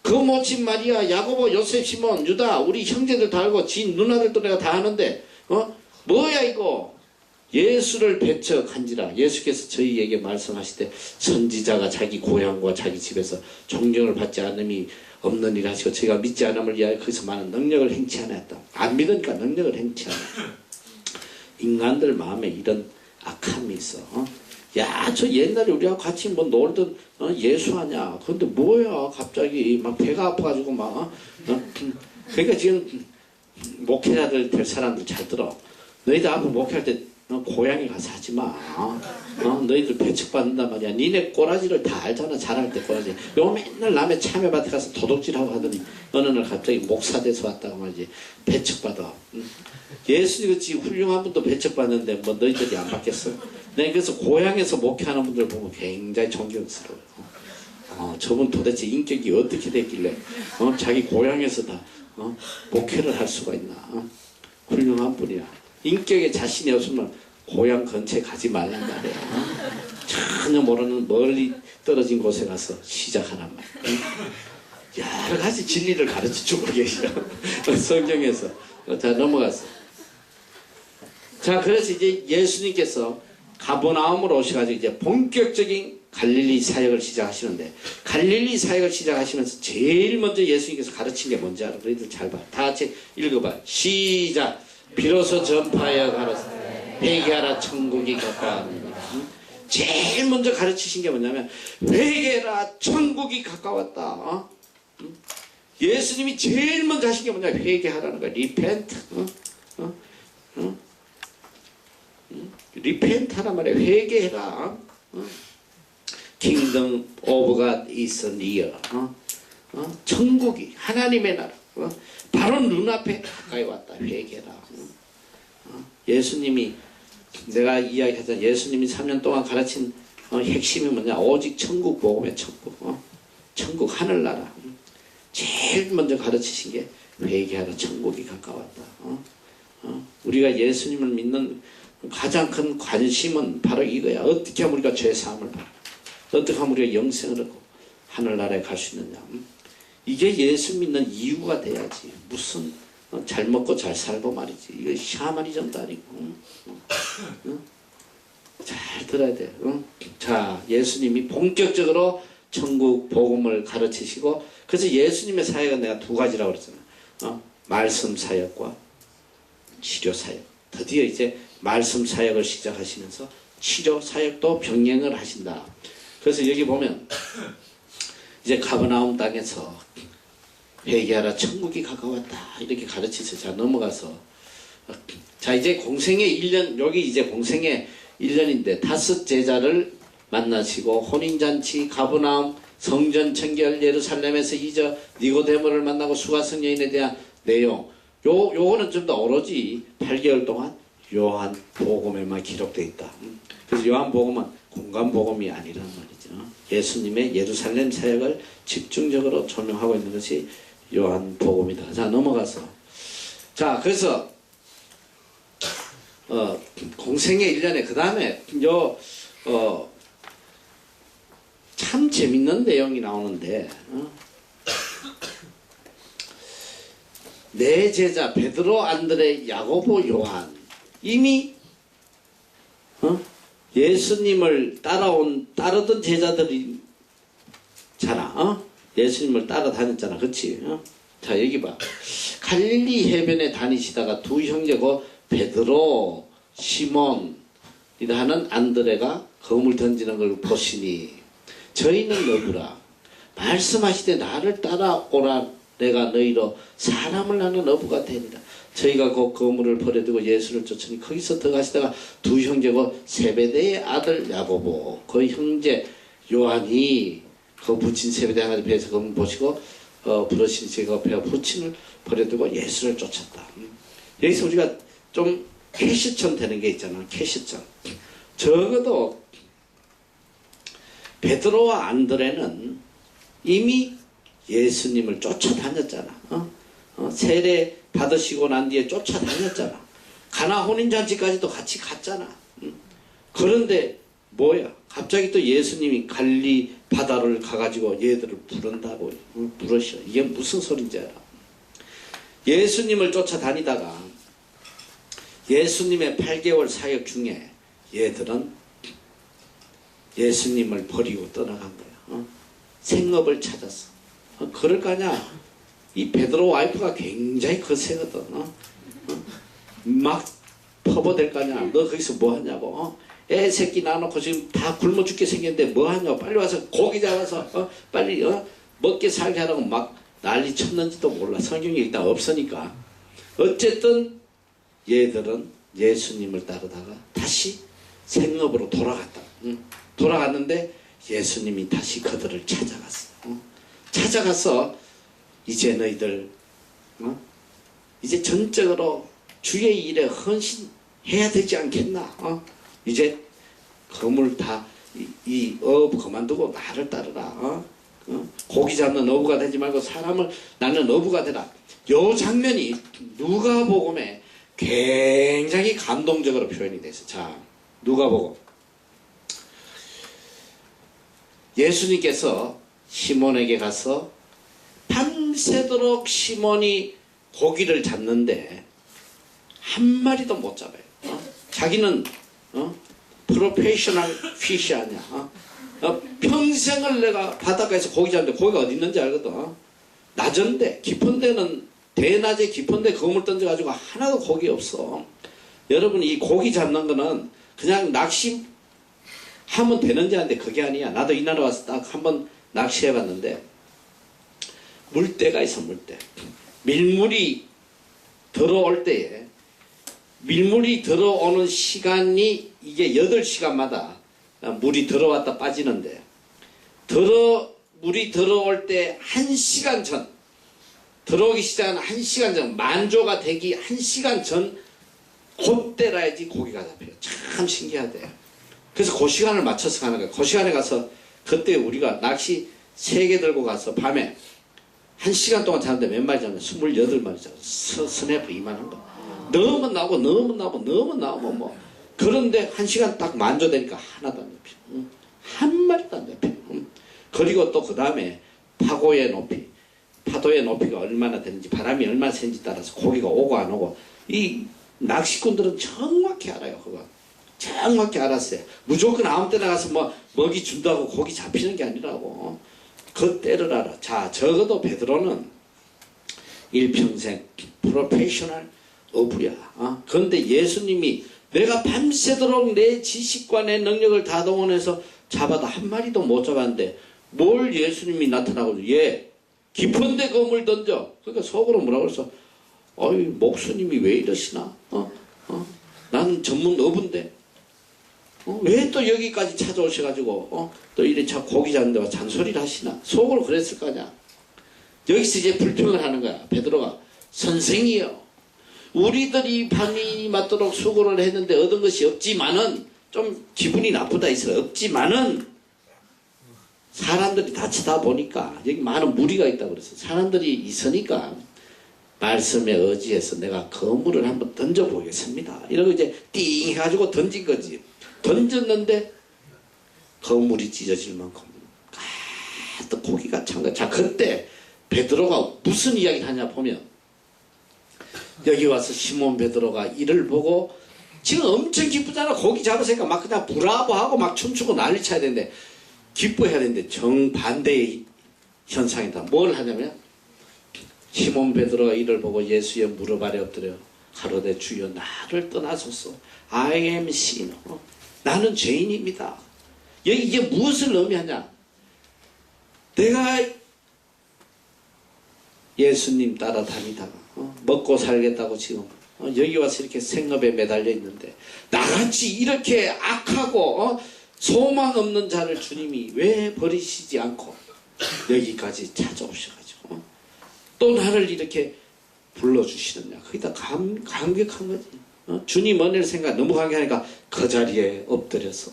그 모친 마리아, 야고보, 요셉, 시몬, 유다, 우리 형제들 다 알고 지 누나들도 내가 다 아는데 뭐야 이거? 예수를 배척한지라. 예수께서 저희에게 말씀하시되 선지자가 자기 고향과 자기 집에서 존경을 받지 않음이 없는 일 하시고 저희가 믿지 않음을 위하여 거기서 많은 능력을 행치 않았다. 안 믿으니까 능력을 행치 않았다. 인간들 마음에 이런 악함이 있어. 야, 저 옛날에 우리하고 같이 뭐 놀던 예수하냐. 근데 뭐야 갑자기 막 배가 아파가지고 막 그러니까 지금 목회자들 될 사람들 잘 들어. 너희들 앞으로 목회할 때 고향에 가서 하지 마. 너희들 배척받는단 말이야. 니네 꼬라지를 다 알잖아. 잘할 때 꼬라지. 요 맨날 남의 참외밭에 가서 도둑질하고 하더니 어느 날 갑자기 목사 돼서 왔다고 말이지. 배척받아. 예수님 같이 훌륭한 분도 배척받는데 뭐 너희들이 안 받겠어? 네, 그래서 고향에서 목회하는 분들 보면 굉장히 존경스러워요. 저분 도대체 인격이 어떻게 됐길래 자기 고향에서 다 목회를 할 수가 있나. 훌륭한 분이야. 인격에 자신이 없으면 고향 근처에 가지 말란 말이야. 전혀 모르는 멀리 떨어진 곳에 가서 시작하란 말이야. 여러 가지 진리를 가르쳐 주고 계셔. 성경에서. 자, 넘어갔어. 자, 그래서 이제 예수님께서 가버나움으로 오셔가지고 이제 본격적인 갈릴리 사역을 시작하시는데, 갈릴리 사역을 시작하시면서 제일 먼저 예수님께서 가르친 게 뭔지 알아? 너희들 잘 봐. 다 같이 읽어봐. 시작. 비로소 전파하여 가로되 회개하라 천국이 가까웠느니라. 제일 먼저 가르치신 게 뭐냐면 회개하라 천국이 가까웠다. 예수님이 제일 먼저 하신 게 뭐냐? 회개하라는 거야. 리펜트. 리펜트 하란 말이야. 회개해라. Kingdom of God is near. 천국이 하나님의 나라 바로 눈앞에 가까이 왔다. 회개라. 예수님이 내가 이야기했던 예수님이 3년 동안 가르친 핵심이 뭐냐? 오직 천국 복음의 천국. 천국 하늘나라. 제일 먼저 가르치신 게 회개하라 천국이 가까웠다. 우리가 예수님을 믿는 가장 큰 관심은 바로 이거야. 어떻게 하면 우리가 죄사함을 받고 어떻게 하면 우리가 영생을 얻고 하늘나라에 갈 수 있느냐. 이게 예수 믿는 이유가 돼야지. 무슨 잘 먹고 잘 살고 말이지. 이거 샤머니즘도 아니고. 잘 들어야 돼. 자, 예수님이 본격적으로 천국 복음을 가르치시고, 그래서 예수님의 사역은 내가 두 가지라고 그랬잖아. 말씀 사역과 치료 사역. 드디어 이제 말씀 사역을 시작하시면서 치료 사역도 병행을 하신다. 그래서 여기 보면 이제 가버나움 땅에서 회개하라 천국이 가까웠다 이렇게 가르치셔서 자 넘어가서 자 이제 공생의 1년 여기 이제 공생의 1년인데 5 제자를 만나시고 혼인잔치 가버나움 성전 청결 예루살렘에서 이저 니고데모를 만나고 수가성 여인에 대한 내용 요거는 좀 더 오로지 8개월 동안 요한 복음에만 기록되어 있다. 그래서 요한 복음은 공간 복음이 아니란 말이죠. 예수님의 예루살렘 사역을 집중적으로 조명하고 있는 것이 요한 복음이다. 자 넘어가서 자 그래서 공생의 1년에 그 다음에 참 재밌는 내용이 나오는데 네 제자 베드로 안드레 야고보 요한 이미 예수님을 따르던 제자들이 잖아. 예수님을 따라다녔잖아. 그치? 자 여기 봐. 갈릴리 해변에 다니시다가 두 형제고 베드로 시몬이라 하는 안드레가 검을 던지는 걸 보시니 저희는 누구라 말씀하시되 나를 따라오라 내가 너희로 사람을 낳는 어부가 되리라. 저희가 그 거물을 버려두고 예수를 쫓으니 거기서 들어가시다가 두 형제고 세베대의 아들 야고보 그 형제 요한이 그 부친 세베대 하나님 배에서 거물 보시고 부르신 제가 배와 부친을 버려두고 예수를 쫓았다. 여기서 우리가 좀 캐시천 되는 게 있잖아. 캐시천. 적어도 베드로와 안드레는 이미 예수님을 쫓아다녔잖아. 세례 받으시고 난 뒤에 쫓아다녔잖아. 가나 혼인잔치까지도 같이 갔잖아. 그런데 뭐야? 갑자기 또 예수님이 갈리 바다를 가가지고 얘들을 부른다고 부르셔. 이게 무슨 소린지 알아? 예수님을 쫓아다니다가 예수님의 8개월 사역 중에 얘들은 예수님을 버리고 떠나간 거야. 생업을 찾았어. 그럴 거 아니야. 이 베드로 와이프가 굉장히 거세거든. 막 퍼버댈 거 아니야. 너 거기서 뭐 하냐고. 애 새끼 낳아놓고 지금 다 굶어 죽게 생겼는데 뭐 하냐고. 빨리 와서 고기 잡아서 빨리 먹게 살게 하라고 막 난리 쳤는지도 몰라. 성경이 일단 없으니까. 어쨌든 얘들은 예수님을 따르다가 다시 생업으로 돌아갔다. 돌아갔는데 예수님이 다시 그들을 찾아갔어. 찾아가서 이제 너희들 이제 전적으로 주의 일에 헌신해야 되지 않겠나? 이제 거물 다 이 어부 그만두고 나를 따르라. 고기 잡는 어부가 되지 말고 사람을 나는 어부가 되라. 요 장면이 누가복음에 굉장히 감동적으로 표현이 돼서 자 누가복음 예수님께서 시몬에게 가서 밤새도록 시몬이 고기를 잡는데 한 마리도 못 잡아요. 자기는 프로페셔널 피시 아니야. 평생을 내가 바닷가에서 고기 잡는데 고기가 어디 있는지 알거든. 낮은데 깊은 데는 대낮에 깊은 데 그물 던져가지고 하나도 고기 없어. 여러분 이 고기 잡는 거는 그냥 낚시 하면 되는지 아는데 그게 아니야. 나도 이 나라 와서 딱 한번 낚시해봤는데 물때가 있어. 물때 밀물이 들어올 때에 밀물이 들어오는 시간이 이게 8시간마다 물이 들어왔다 빠지는데 물이 들어올 때 1시간 전 들어오기 시작하는 1시간 전 만조가 되기 1시간 전 그때라야지 고기가 잡혀요. 참 신기하대요. 그래서 그 시간을 맞춰서 가는 거예요. 그 시간에 가서 그때 우리가 낚시 3개 들고 가서 밤에 1시간 동안 자는데 몇 마리 잡냐? 28마리 잡았어. 스냅 이만한 거. 너무 나오면 뭐. 그런데 1시간 딱 만조되니까 하나도 안 잡혀. 한 마리도 안 잡혀. 그리고 또 그 다음에 파도의 높이가 얼마나 되는지 바람이 얼마나 세는지 따라서 고기가 오고 안 오고 이 낚시꾼들은 정확히 알아요. 그거 정확히 알았어요. 무조건 아무 때나 가서 뭐 먹이 준다고 고기 잡히는 게 아니라고. 그 때를 알아. 자 적어도 베드로는 일평생 프로페셔널 어부야. 그런데 예수님이 내가 밤새도록 내 지식과 내 능력을 다 동원해서 잡아도 한 마리도 못 잡았는데 뭘 예수님이 나타나고 얘 깊은 데 그물 던져. 그러니까 속으로 뭐라고 그랬어. 어이 목수님이 왜 이러시나. 나는 전문 어부인데 왜 또 여기까지 찾아오셔가지고 또 이래 고기 잡는데 와 잔소리를 하시나. 속으로 그랬을 거 아니야. 여기서 이제 불평을 하는 거야. 베드로가 선생이요 우리들이 밤이 맞도록 수고를 했는데 얻은 것이 없지만은 좀 기분이 나쁘다 있어요. 없지만은 사람들이 다 치다 보니까 여기 많은 무리가 있다고 그랬어. 사람들이 있으니까 말씀에 의지해서 내가 그물을 한번 던져보겠습니다. 이러고 이제 띵 해가지고 던진 거지. 던졌는데 그물이 찢어질 만큼 가득 고기가 찬 거야. 자 그때 베드로가 무슨 이야기를 하냐 보면 여기 와서 시몬 베드로가 이를 보고 지금 엄청 기쁘잖아. 고기 잡았으니까 막 그냥 브라보하고 막 춤추고 난리 쳐야 되는데 기뻐해야 되는데 정반대의 현상이다. 뭘 하냐면 시몬 베드로가 이를 보고 예수의 무릎 아래 엎드려 가로되 주여 나를 떠나소서. I am sinner. 나는 죄인입니다. 여기 이게 무엇을 의미하냐. 내가 예수님 따라다니다가 먹고 살겠다고 지금 여기 와서 이렇게 생업에 매달려 있는데 나같이 이렇게 악하고 소망 없는 자를 주님이 왜 버리시지 않고 여기까지 찾아오셔가지고 또 나를 이렇게 불러주시느냐. 거기다 감격한 거지. 주님 은혜를 생각 너무 감격하니까 그 자리에 엎드려서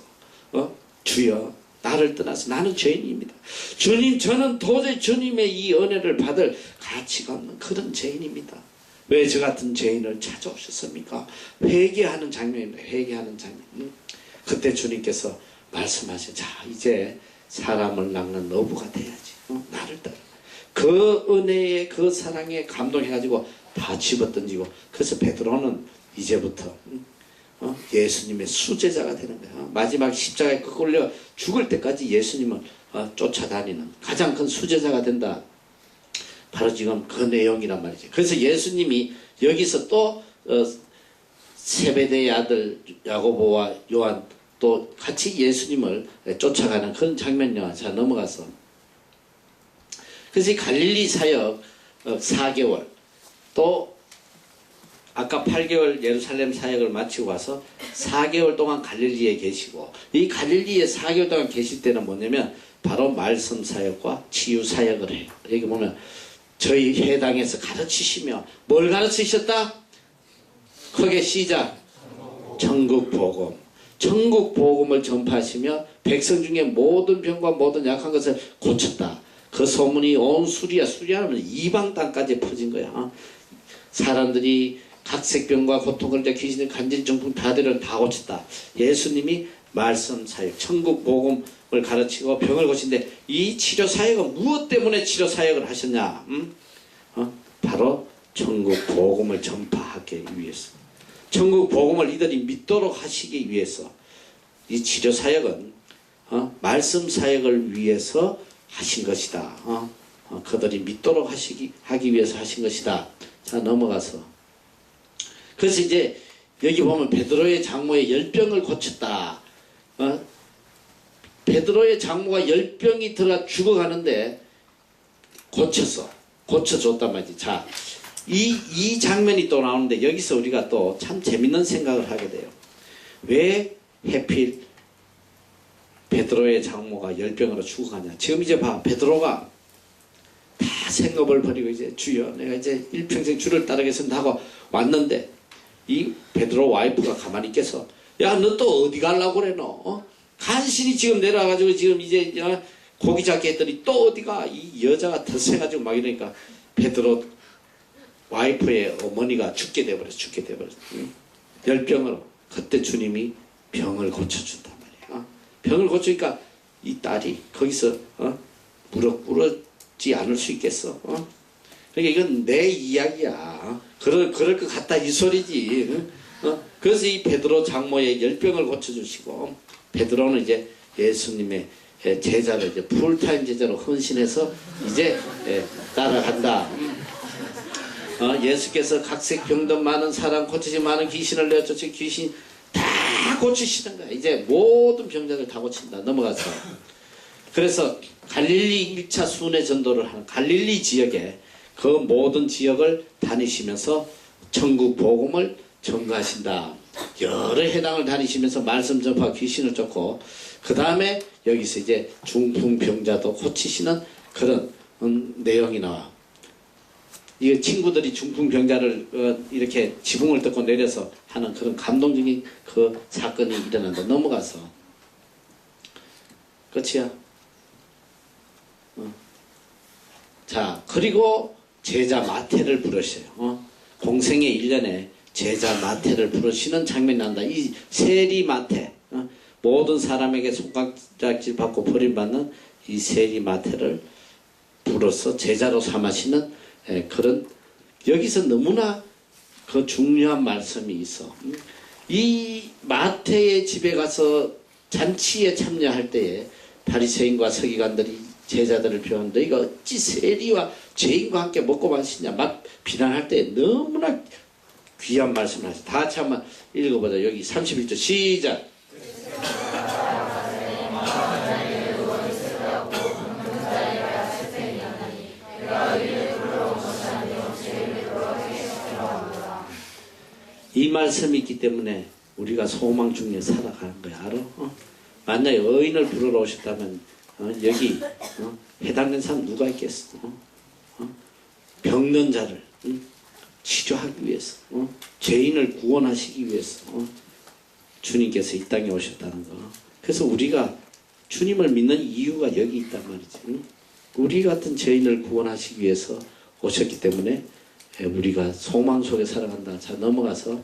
주여 나를 떠나서 나는 죄인입니다. 주님 저는 도저히 주님의 이 은혜를 받을 가치가 없는 그런 죄인입니다. 왜 저 같은 죄인을 찾아오셨습니까? 회개하는 장면입니다. 회개하는 장면. 그때 주님께서 말씀하셔. 자 이제 사람을 낚는 어부가 돼야지. 나를 따라. 그 은혜에 그 사랑에 감동해가지고 다 집어던지고 그래서 베드로는 이제부터 예수님의 수제자가 되는 거야. 마지막 십자가에 끌려 죽을 때까지 예수님을 쫓아다니는 가장 큰 수제자가 된다. 바로 지금 그 내용이란 말이지. 그래서 예수님이 여기서 또 세베대의 아들 야고보와 요한 또 같이 예수님을 쫓아가는 그런 장면이야. 자 넘어가서 그래서 이 갈릴리 사역 4개월 또 아까 8개월 예루살렘 사역을 마치고 와서 4개월 동안 갈릴리에 계시고, 이 갈릴리에 4개월 동안 계실 때는 뭐냐면 바로 말씀 사역과 치유 사역을 해요. 여기 보면 저희 회당에서 가르치시며 뭘 가르치셨다? 크게 시작. 천국 복음. 천국 복음을 전파하시며 백성 중에 모든 병과 모든 약한 것을 고쳤다. 그 소문이 온 수리아는 이방 땅까지 퍼진 거야. 사람들이 각색병과 고통을 귀신의 간질 중풍 다들을 다 고쳤다. 예수님이 말씀 사역, 천국 복음을 가르치고 병을 고친데, 이 치료 사역은 무엇 때문에 치료 사역을 하셨냐? 바로 천국 복음을 전파하기 위해서, 천국 복음을 이들이 믿도록 하시기 위해서. 이 치료 사역은 말씀 사역을 위해서 하신 것이다. 그들이 믿도록 하기 위해서 하신 것이다. 자, 넘어가서. 그래서 이제 여기 보면 베드로의 장모의 열병을 고쳤다. 베드로의 장모가 열병이 들어가 죽어가는데 고쳐줬단 말이지. 자, 이 장면이 또 나오는데, 여기서 우리가 또 참 재밌는 생각을 하게 돼요. 왜 해필 베드로의 장모가 열병으로 죽어가냐. 지금 이제 봐, 베드로가 다 생업을 버리고 이제 주여 내가 이제 일평생 주를 따르겠습니다 하고 왔는데, 이 베드로 와이프가 가만히 있겠어. 야, 너 또 어디 가려고 그래 너? 간신히 지금 내려와가지고 지금 이제 고기 잡기 했더니 또 어디가? 이 여자가 덧세가지고 막 이러니까 베드로 와이프의 어머니가 죽게 돼버렸어. 응? 열병으로. 그때 주님이 병을 고쳐준단 말이야. 병을 고치니까 이 딸이 거기서 무릎 꿇었지 않을 수 있겠어. 그러니까 이건 내 이야기야. 그럴 것 같다 이 소리지. 그래서 이 베드로 장모의 열병을 고쳐주시고, 베드로는 이제 예수님의 제자로, 이제 풀타임 제자로 헌신해서 이제 따라간다. 예수께서 각색 병든 많은 사람 고치시, 많은 귀신을 내쫓으신 귀신 다 고치시는 거야. 이제 모든 병자를 다 고친다. 넘어가서. 그래서 갈릴리 1차 순회 전도를 하는 갈릴리 지역에, 그 모든 지역을 다니시면서 천국 복음을 전가하신다. 여러 회당을 다니시면서 말씀 전파, 귀신을 쫓고, 그 다음에 여기서 이제 중풍병자도 고치시는 그런 내용이 나와. 이 친구들이 중풍병자를 이렇게 지붕을 뜯고 내려서 하는 그런 감동적인 그 사건이 일어난다. 넘어가서. 끝이야. 자, 그리고 제자 마태를 부르셔요. 공생의 1년에 제자 마태를 부르시는 장면이 난다. 이 세리 마태, 모든 사람에게 손가락질 받고 버림받는 이 세리 마태를 불어서 제자로 삼으시는 그런, 여기서 너무나 그 중요한 말씀이 있어. 이 마태의 집에 가서 잔치에 참여할 때에 바리새인과 서기관들이 제자들을 표현한다. 이거 어찌 세리와 죄인과 함께 먹고 마시냐 막 비난할 때 너무나 귀한 말씀을 하시죠. 다 같이 한번 읽어보자. 여기 31절 시작. 이 말씀이 있기 때문에 우리가 소망 중에 살아가는 거야. 알아? 만약에 의인을 부르러 오셨다면 여기 해당된 사람 누가 있겠어? 병든 자를 치료하기 위해서, 죄인을 구원하시기 위해서 주님께서 이 땅에 오셨다는 거. 그래서 우리가 주님을 믿는 이유가 여기 있단 말이지. 우리 같은 죄인을 구원하시기 위해서 오셨기 때문에 우리가 소망 속에 살아간다. 자, 넘어가서.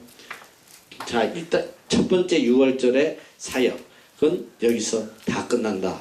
자, 일단 첫 번째 6월절의 사역, 그건 여기서 다 끝난다.